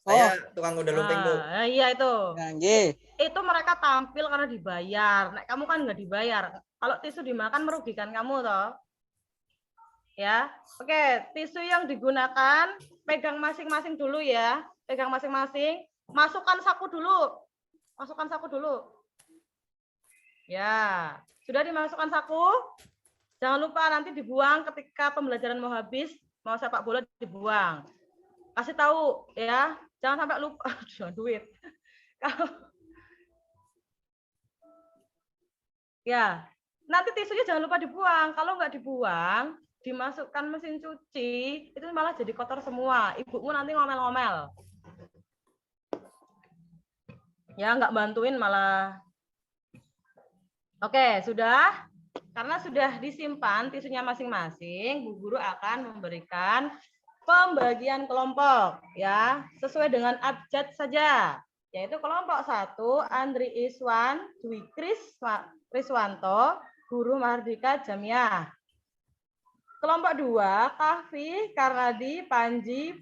Saya tukang kuda lumping, Bu. Iya itu. Nggih. Itu mereka tampil karena dibayar. Nah, kamu kan nggak dibayar. Kalau tisu dimakan merugikan kamu toh. Ya. Oke, tisu yang digunakan pegang masing-masing dulu ya. Pegang masing-masing. Masukkan saku dulu. Ya. Sudah dimasukkan saku? Jangan lupa nanti dibuang ketika pembelajaran mau habis, mau sepak bola dibuang. Kasih tahu ya. Jangan sampai lupa. Aduh, duit. Ya, nanti tisunya jangan lupa dibuang. Kalau nggak dibuang, dimasukkan mesin cuci, itu malah jadi kotor semua. Ibumu nanti ngomel-ngomel. Ya, nggak bantuin malah. Oke, sudah. Karena sudah disimpan tisunya masing-masing, Bu Guru akan memberikan pembagian kelompok ya, sesuai dengan abjad saja. Yaitu kelompok 1 Andri Iswan, Dwi Kriswanto, Guru Mardika Jamiah. Kelompok 2, Kahfi, Karnadi, Panji,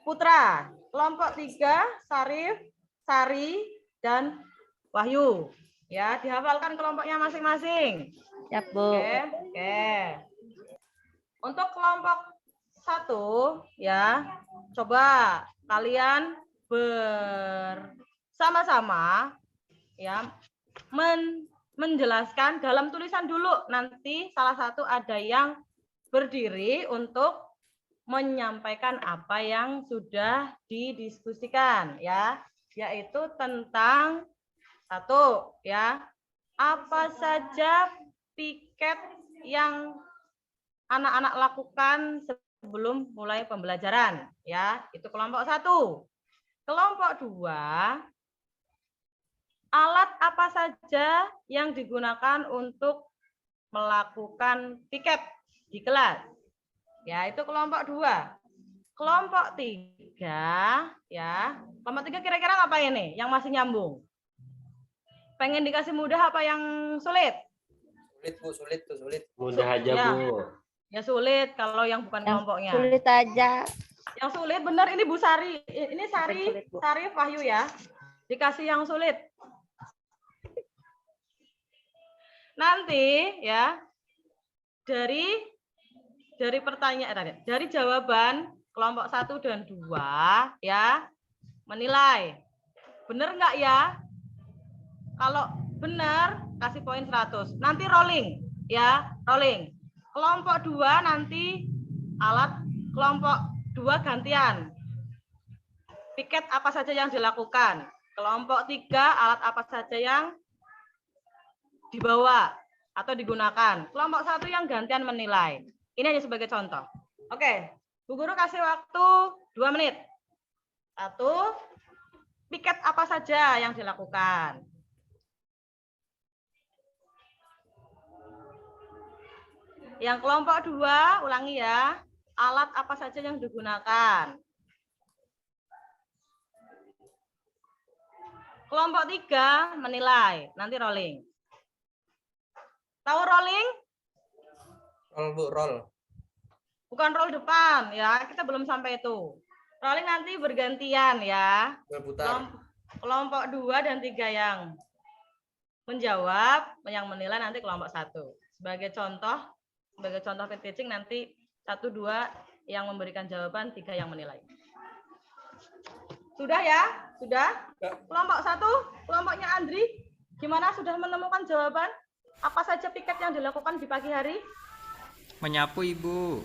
Putra. Kelompok 3, Sarif, Sari, dan Wahyu. Ya, dihafalkan kelompoknya masing-masing. Ya, Bu. Oke. Untuk kelompok 1, ya, coba kalian bersama-sama ya menjelaskan dalam tulisan dulu. Nanti salah satu ada yang berdiri untuk menyampaikan apa yang sudah didiskusikan ya, yaitu tentang satu ya, apa saja piket yang anak-anak lakukan sebelum mulai pembelajaran ya, itu kelompok 1. Kelompok 2, alat apa saja yang digunakan untuk melakukan piket di kelas. Ya, itu kelompok 2. Kelompok 3 ya. Kelompok 3 kira-kira ngapain nih yang masih nyambung? Pengen dikasih mudah apa yang sulit? Sulit, Bu, sulit tuh, sulit. Mudah aja, Ya. Bu. Ya sulit kalau yang bukan kelompoknya. Sulit aja. Yang sulit benar ini Bu Sari. Ini Sari, Sulit, Bu. Sari Wahyu ya. Dikasih yang sulit. Nanti ya dari pertanyaan, dari jawaban kelompok 1 dan 2 ya, menilai benar nggak ya. Kalau benar kasih poin 100. Nanti rolling ya, rolling. Kelompok 2 nanti alat, kelompok 2 gantian. Piket apa saja yang dilakukan. Kelompok 3 alat apa saja yang dibawa atau digunakan. Kelompok 1 yang gantian menilai. Ini hanya sebagai contoh. Oke, Bu Guru kasih waktu 2 menit. 1, piket apa saja yang dilakukan. Yang kelompok 2, ulangi ya, alat apa saja yang digunakan. Kelompok 3 menilai, nanti rolling. Tahu rolling? Roll, Bu, roll. Bukan roll depan ya, kita belum sampai itu. Rolling nanti bergantian ya. Berputar. Kelompok 2 dan 3 yang menjawab, yang menilai nanti kelompok 1. Sebagai contoh teaching nanti 1, 2 yang memberikan jawaban, 3 yang menilai. Sudah ya? Sudah? Kelompok 1, kelompoknya Andri, gimana sudah menemukan jawaban? Apa saja piket yang dilakukan di pagi hari? Menyapu, Ibu.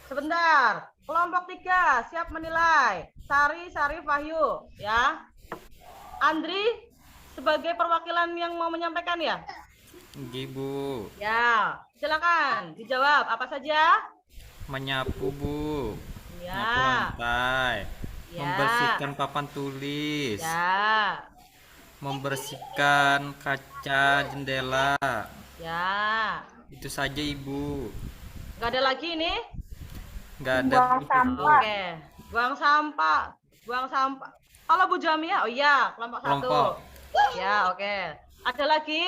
Sebentar. Kelompok 3 siap menilai. Sari, Sarif, Wahyu, ya. Andri sebagai perwakilan yang mau menyampaikan ya? Ibu. Ya, silakan dijawab apa saja? Menyapu, Bu. Menyapu Ya. lantai. Ya. Membersihkan papan tulis. Ya. Membersihkan kaca jendela. Ya. Itu saja, Ibu. Nggak ada lagi ini? Nggak ada. Buang Bu. sampah. Oke. Buang sampah. Buang sampah. Kalau Bu Jamia, oh iya, kelompok 1. Kelompok. Ya, oke. Ada lagi?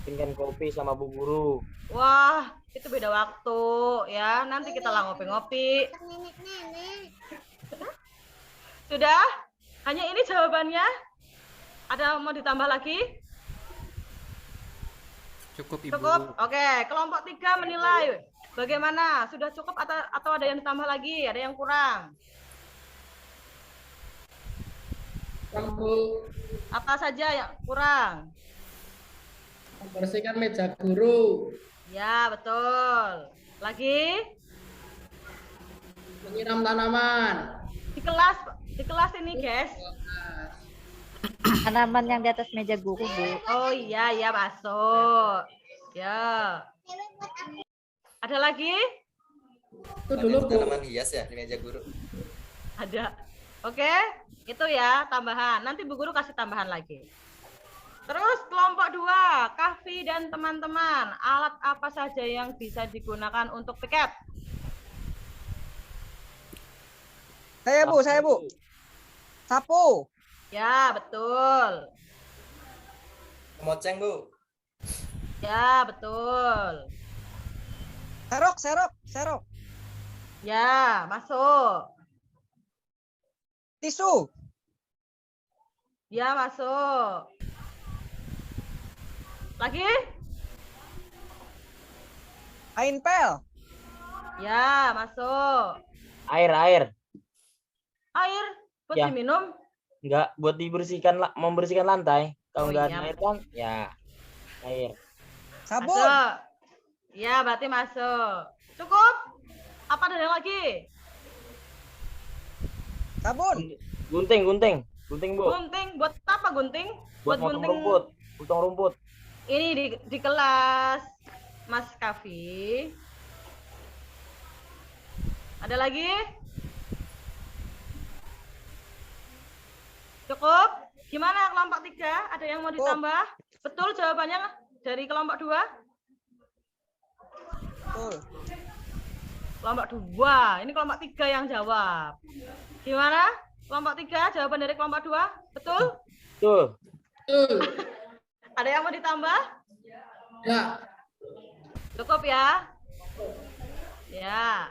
Bikinkan kopi sama Bu Guru. Wah, itu beda waktu ya. Nanti kita lah ngopi-ngopi. Sudah? Hanya ini jawabannya? Ada mau ditambah lagi? Cukup, Ibu. Cukup? Oke, kelompok 3 menilai. Bagaimana? Sudah cukup atau ada yang ditambah lagi? Ada yang kurang? Bu, Apa saja yang kurang? membersihkan meja guru, Ya, betul. Lagi? menyiram tanaman, Di kelas ini, guys. Tanaman yang di atas meja guru, Bu. Oh iya, ya masuk. Ya. Ada lagi? itu dulu Bu. Tanaman hias ya di meja guru. Ada. Oke, itu ya tambahan. Nanti Bu Guru kasih tambahan lagi. Terus kelompok 2, Kahfi dan teman-teman, alat apa saja yang bisa digunakan untuk piket? Saya Bu. Sapu. Ya, betul. Moceng, Bu. Ya, betul. Serok. Ya, masuk. Tisu. Ya, masuk. Lagi? Kain pel. Ya, masuk. Air. Air buat Ya. diminum? Enggak, buat dibersihkan, membersihkan lantai. Kalau Oh, enggak iya. ada air kan, ya air. Sabun. Masuk. Ya, berarti masuk. Cukup? Apa ada yang lagi? Sabun. Gunting, Bu. Gunting, buat apa gunting? Buat potong rumput. Potong rumput. Ini di kelas Mas Kavi. Ada lagi? Cukup? Gimana kelompok 3? Ada yang mau ditambah? Betul jawabannya dari kelompok 2? Betul. Kelompok 2. Ini kelompok 3 yang jawab. Gimana? Kelompok 3 jawaban dari kelompok 2? Betul? Betul. Ada yang mau ditambah? Ya. Cukup ya? Ya.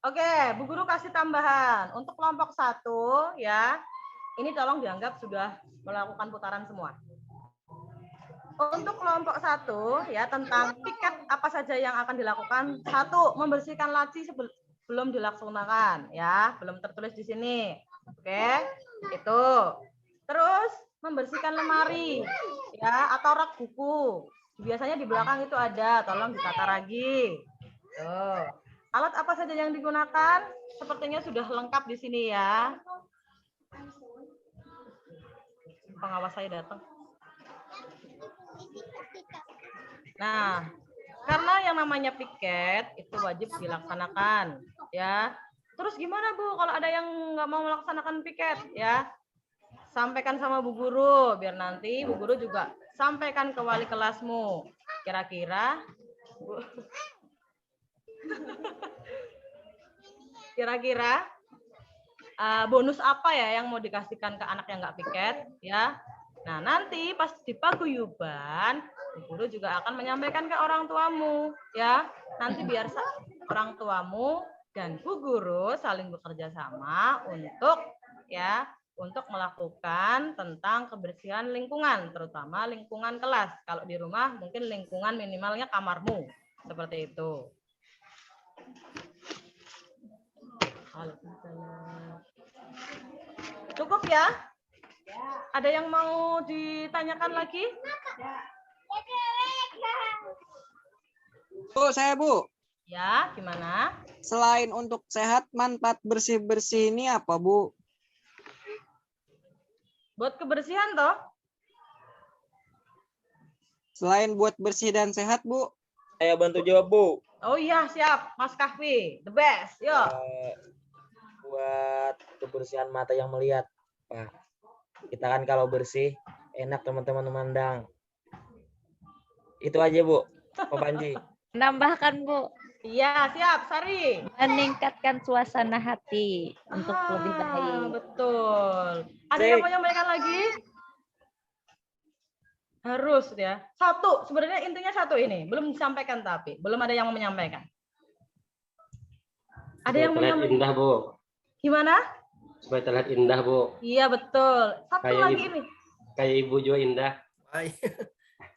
Oke, Bu Guru kasih tambahan. Untuk kelompok 1 ya, ini tolong dianggap sudah melakukan putaran semua. Untuk kelompok 1 ya, tentang piket apa saja yang akan dilakukan. 1, membersihkan laci sebelum dilaksanakan ya, belum tertulis di sini. Oke, itu. Terus membersihkan lemari ya, atau rak buku. Biasanya di belakang itu ada, tolong ditata lagi. Tuh. Alat apa saja yang digunakan? Sepertinya sudah lengkap di sini ya. Pengawas saya datang. Nah, karena yang namanya piket itu wajib dilaksanakan ya. Terus gimana Bu kalau ada yang nggak mau melaksanakan piket ya? Sampaikan sama Bu Guru biar nanti Bu Guru juga sampaikan ke wali kelasmu. Kira-kira bonus apa ya yang mau dikasihkan ke anak yang nggak piket ya? Nah nanti pas di paguyuban, Bu Guru juga akan menyampaikan ke orang tuamu ya. Nanti biar orang tuamu dan Bu Guru saling bekerja sama untuk melakukan tentang kebersihan lingkungan, terutama lingkungan kelas. Kalau di rumah mungkin lingkungan minimalnya kamarmu seperti itu. Cukup ya? Ada yang mau ditanyakan lagi? Bu, saya Bu. Ya, gimana? Selain untuk sehat, manfaat bersih-bersih ini apa, Bu? Buat kebersihan toh? Selain buat bersih dan sehat, Bu. Saya bantu jawab, Bu. Oh iya, siap. Mas Kahfi, the best. Yuk. Buat kebersihan mata yang melihat, Pak. Kita kan kalau bersih, enak teman-teman memandang. Itu aja, Bu. Pak Panji. Menambahkan, Bu. Iya, siap. Sari. Meningkatkan suasana hati untuk lebih baik. Betul. Ada yang mau menyampaikan lagi? Harus ya. Satu, sebenarnya intinya satu ini. Belum disampaikan tapi. Belum ada yang mau menyampaikan. Ada yang mau menyampaikan? Indah, Bu. Gimana? Supaya terlihat indah, Bu. Iya, betul. Satu Kayak lagi ibu. ini. Kayak Ibu juga indah.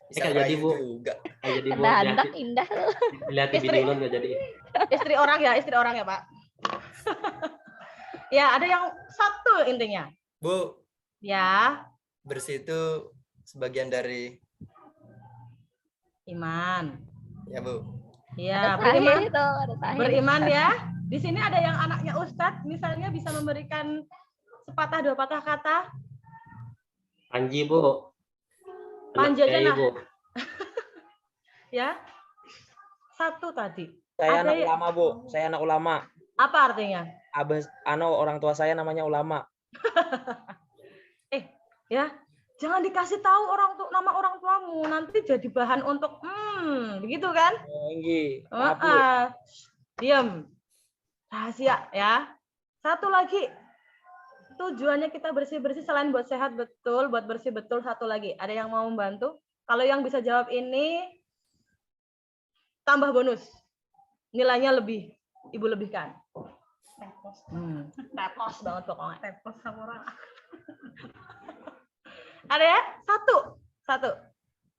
Bisa jadi, Bu. juga. Kayak jadi, Bu. Ada anak indah. Lihat di video nggak jadi. Istri orang ya, Pak. Ya, ada yang satu intinya. Bu, Ya, bersih itu sebagian dari iman. ya, Bu. Ya, Ada sahih beriman. itu, ada sahih. Beriman ya. Di sini ada yang anaknya Ustadz, misalnya bisa memberikan sepatah dua patah kata. Panji, Bu. Panji aja nah. Bu. Ya. Satu tadi. Saya Ada anak ulama, Bu. Saya anak ulama. Apa artinya? Orang tua saya namanya ulama. Ya, jangan dikasih tahu nama orang tuamu, nanti jadi bahan untuk begitu kan? Nggih. Maaf, Bu. Diam. Rahasia ya. Satu lagi. Tujuannya kita bersih-bersih selain buat sehat betul, buat bersih betul, satu lagi. Ada yang mau membantu? Kalau yang bisa jawab ini tambah bonus. Nilainya lebih, Ibu lebihkan. Tepos banget pokoknya. Tepos sama orang. Ada ya? Satu.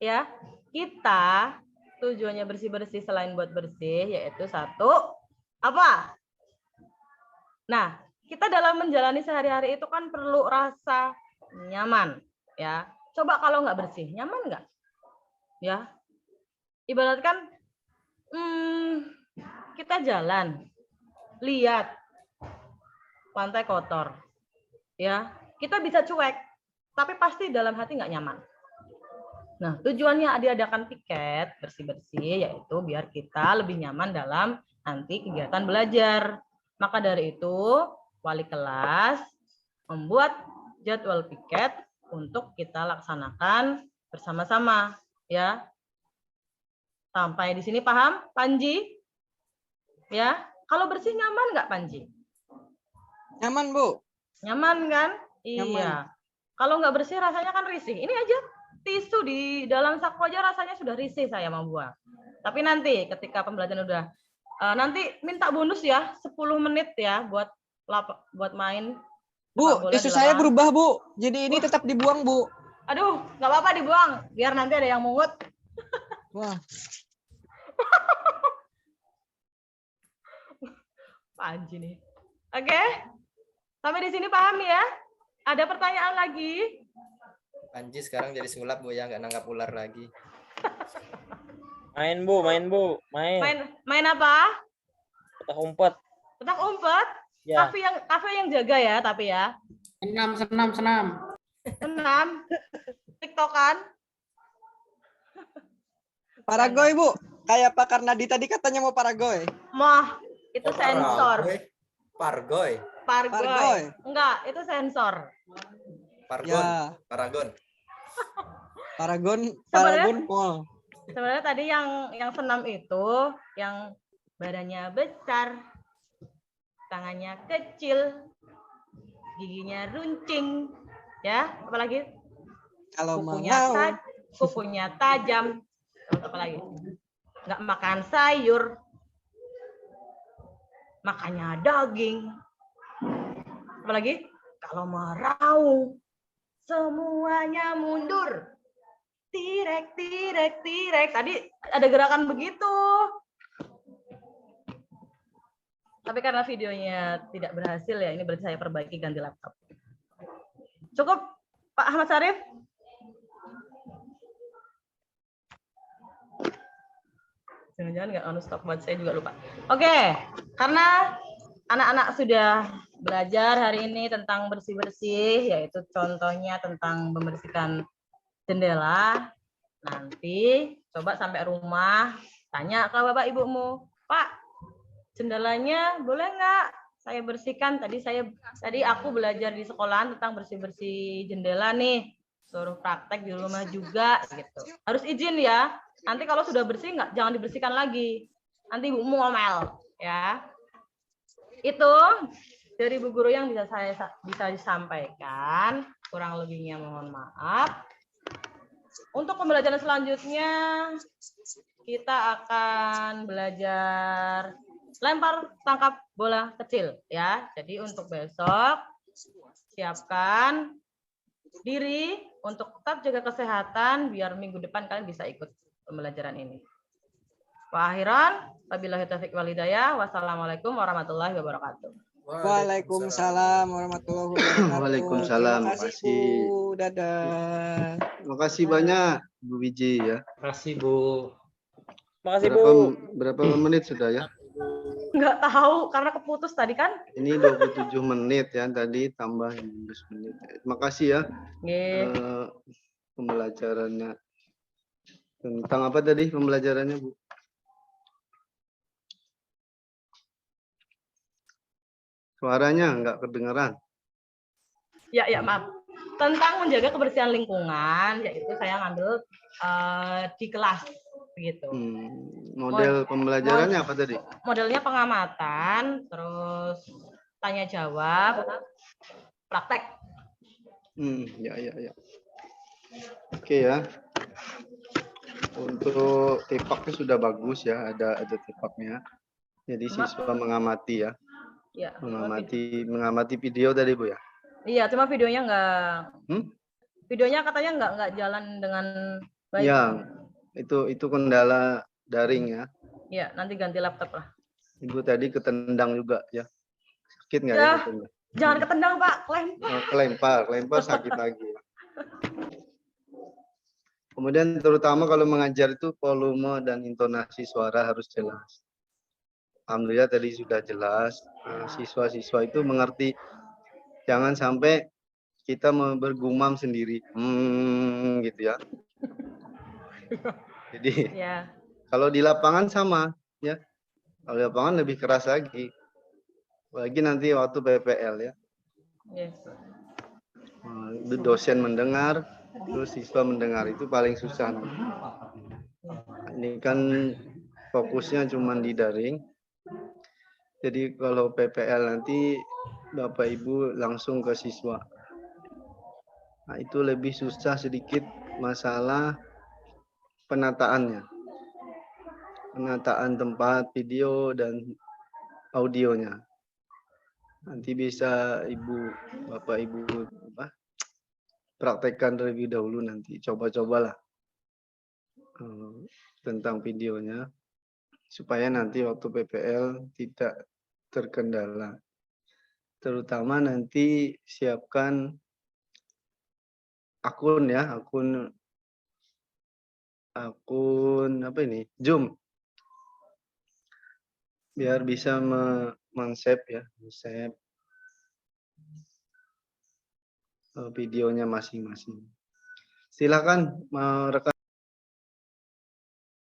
Ya, kita tujuannya bersih-bersih selain buat bersih, yaitu satu, apa? Nah, kita dalam menjalani sehari-hari itu kan perlu rasa nyaman, ya. Coba kalau nggak bersih, nyaman nggak? Ya, ibaratkan kita jalan, lihat pantai kotor, ya. Kita bisa cuek, tapi pasti dalam hati nggak nyaman. Nah, tujuannya diadakan piket bersih-bersih, yaitu biar kita lebih nyaman dalam nanti kegiatan belajar. Maka dari itu, wali kelas membuat jadwal piket untuk kita laksanakan bersama-sama, ya. Sampai di sini paham, Panji? Ya, kalau bersih nyaman nggak, Panji? Nyaman, Bu. Nyaman kan? Nyaman. Iya. Kalau nggak bersih rasanya kan risih. Ini aja tisu di dalam saku aja rasanya sudah risih saya mau buang. Tapi nanti ketika pembelajaran udah nanti minta bonus ya 10 menit ya buat main. Bu, tisu saya berubah, Bu. Jadi ini tetap dibuang, Bu. Aduh, nggak apa-apa dibuang. Biar nanti ada yang mungut. Wah. Panji nih. Oke. Sampai di sini paham ya? Ada pertanyaan lagi? Panji sekarang jadi sulap, Bu, ya, nggak nangkap ular lagi. Main, Bu. Main. Main apa? Petak umpet. Petak umpet? Ya. Kafe yang jaga ya, tapi ya. Senam. Senam. TikTokan. Paragoy, Bu. Kayak Pak Karnadi tadi katanya mau paragoy. Mah, itu sensor. Pargoy. Enggak, itu sensor. Ya. Paragon. Paragon mall. Sebenarnya tadi yang senam itu yang badannya besar, tangannya kecil, giginya runcing, ya, apalagi Kalau kukunya tajam, apalagi nggak makan sayur, makannya daging, apalagi kalau meraung semuanya mundur. Tirek. Tadi ada gerakan begitu. Tapi karena videonya tidak berhasil ya, ini berarti saya perbaiki, ganti laptop. Cukup, Pak Ahmad Syarif? Jangan-jangan nggak stop buat saya juga lupa. Oke, karena anak-anak sudah belajar hari ini tentang bersih-bersih, yaitu contohnya tentang membersihkan jendela. Nanti coba sampai rumah tanya ke bapak ibumu, Pak, jendelanya boleh nggak saya bersihkan? Tadi aku belajar di sekolahan tentang bersih-bersih jendela nih, suruh praktek di rumah juga gitu. Harus izin ya. Nanti kalau sudah bersih jangan dibersihkan lagi. Nanti ibumu ngomel ya. Itu dari Bu Guru yang bisa disampaikan. Kurang lebihnya mohon maaf. Untuk pembelajaran selanjutnya, kita akan belajar lempar tangkap bola kecil ya. Jadi untuk besok, siapkan diri untuk tetap jaga kesehatan, biar minggu depan kalian bisa ikut pembelajaran ini. Wa akhiran, wabillahi taufiq wal hidayah. Wassalamualaikum warahmatullahi wabarakatuh. Waalaikumsalam warahmatullahi wabarakatuh. Waalaikumsalam. Terima kasih, Bu. Dadah. Terima kasih banyak, Bu Wiji ya. Terima kasih, Bu. Makasih, Bu. Berapa menit sudah ya? Nggak tahu, karena keputus tadi kan. Ini 27 menit ya, tadi tambah 15 menit. Terima kasih ya. Pembelajarannya. Tentang apa tadi pembelajarannya, Bu? Suaranya nggak kedengeran. Ya, maaf. Tentang menjaga kebersihan lingkungan, yaitu saya ngambil di kelas begitu. Model pembelajarannya apa tadi? Modelnya pengamatan, terus tanya jawab, praktek. Ya. Oke ya. Untuk tipaknya sudah bagus ya, ada tipaknya. Jadi Cuma- siswa mengamati ya, Ya, cuma mengamati video tadi Bu ya. iya, cuma videonya nggak, Hmm? videonya katanya nggak jalan dengan baik. Iya, itu kendala daring ya. Iya, nanti ganti laptop lah. Ibu tadi ketendang juga ya. Sakit nggak ya? Ya, ketendang? jangan ketendang Pak, lempar. Oh, kelempar sakit lagi. Kemudian terutama kalau mengajar itu volume dan intonasi suara harus jelas. Alhamdulillah tadi sudah jelas. Siswa-siswa itu mengerti. Jangan sampai kita bergumam sendiri. Gitu ya. Jadi Ya, kalau di lapangan sama ya. Kalau di lapangan lebih keras lagi. Apalagi nanti waktu PPL ya. yes. Dosen mendengar, terus siswa mendengar, itu paling susah. Ini kan fokusnya cuma di daring. Jadi kalau PPL nanti Bapak Ibu langsung ke siswa. Nah, itu lebih susah sedikit masalah penataannya. Penataan tempat video dan audionya. Nanti bisa Bapak Ibu praktekkan terlebih dahulu nanti. Coba-cobalah tentang videonya. Supaya nanti waktu PPL tidak terkendala. Terutama nanti siapkan akun ya, akun apa ini? Zoom. Biar bisa men-save ya, save videonya masing-masing. Silakan rekan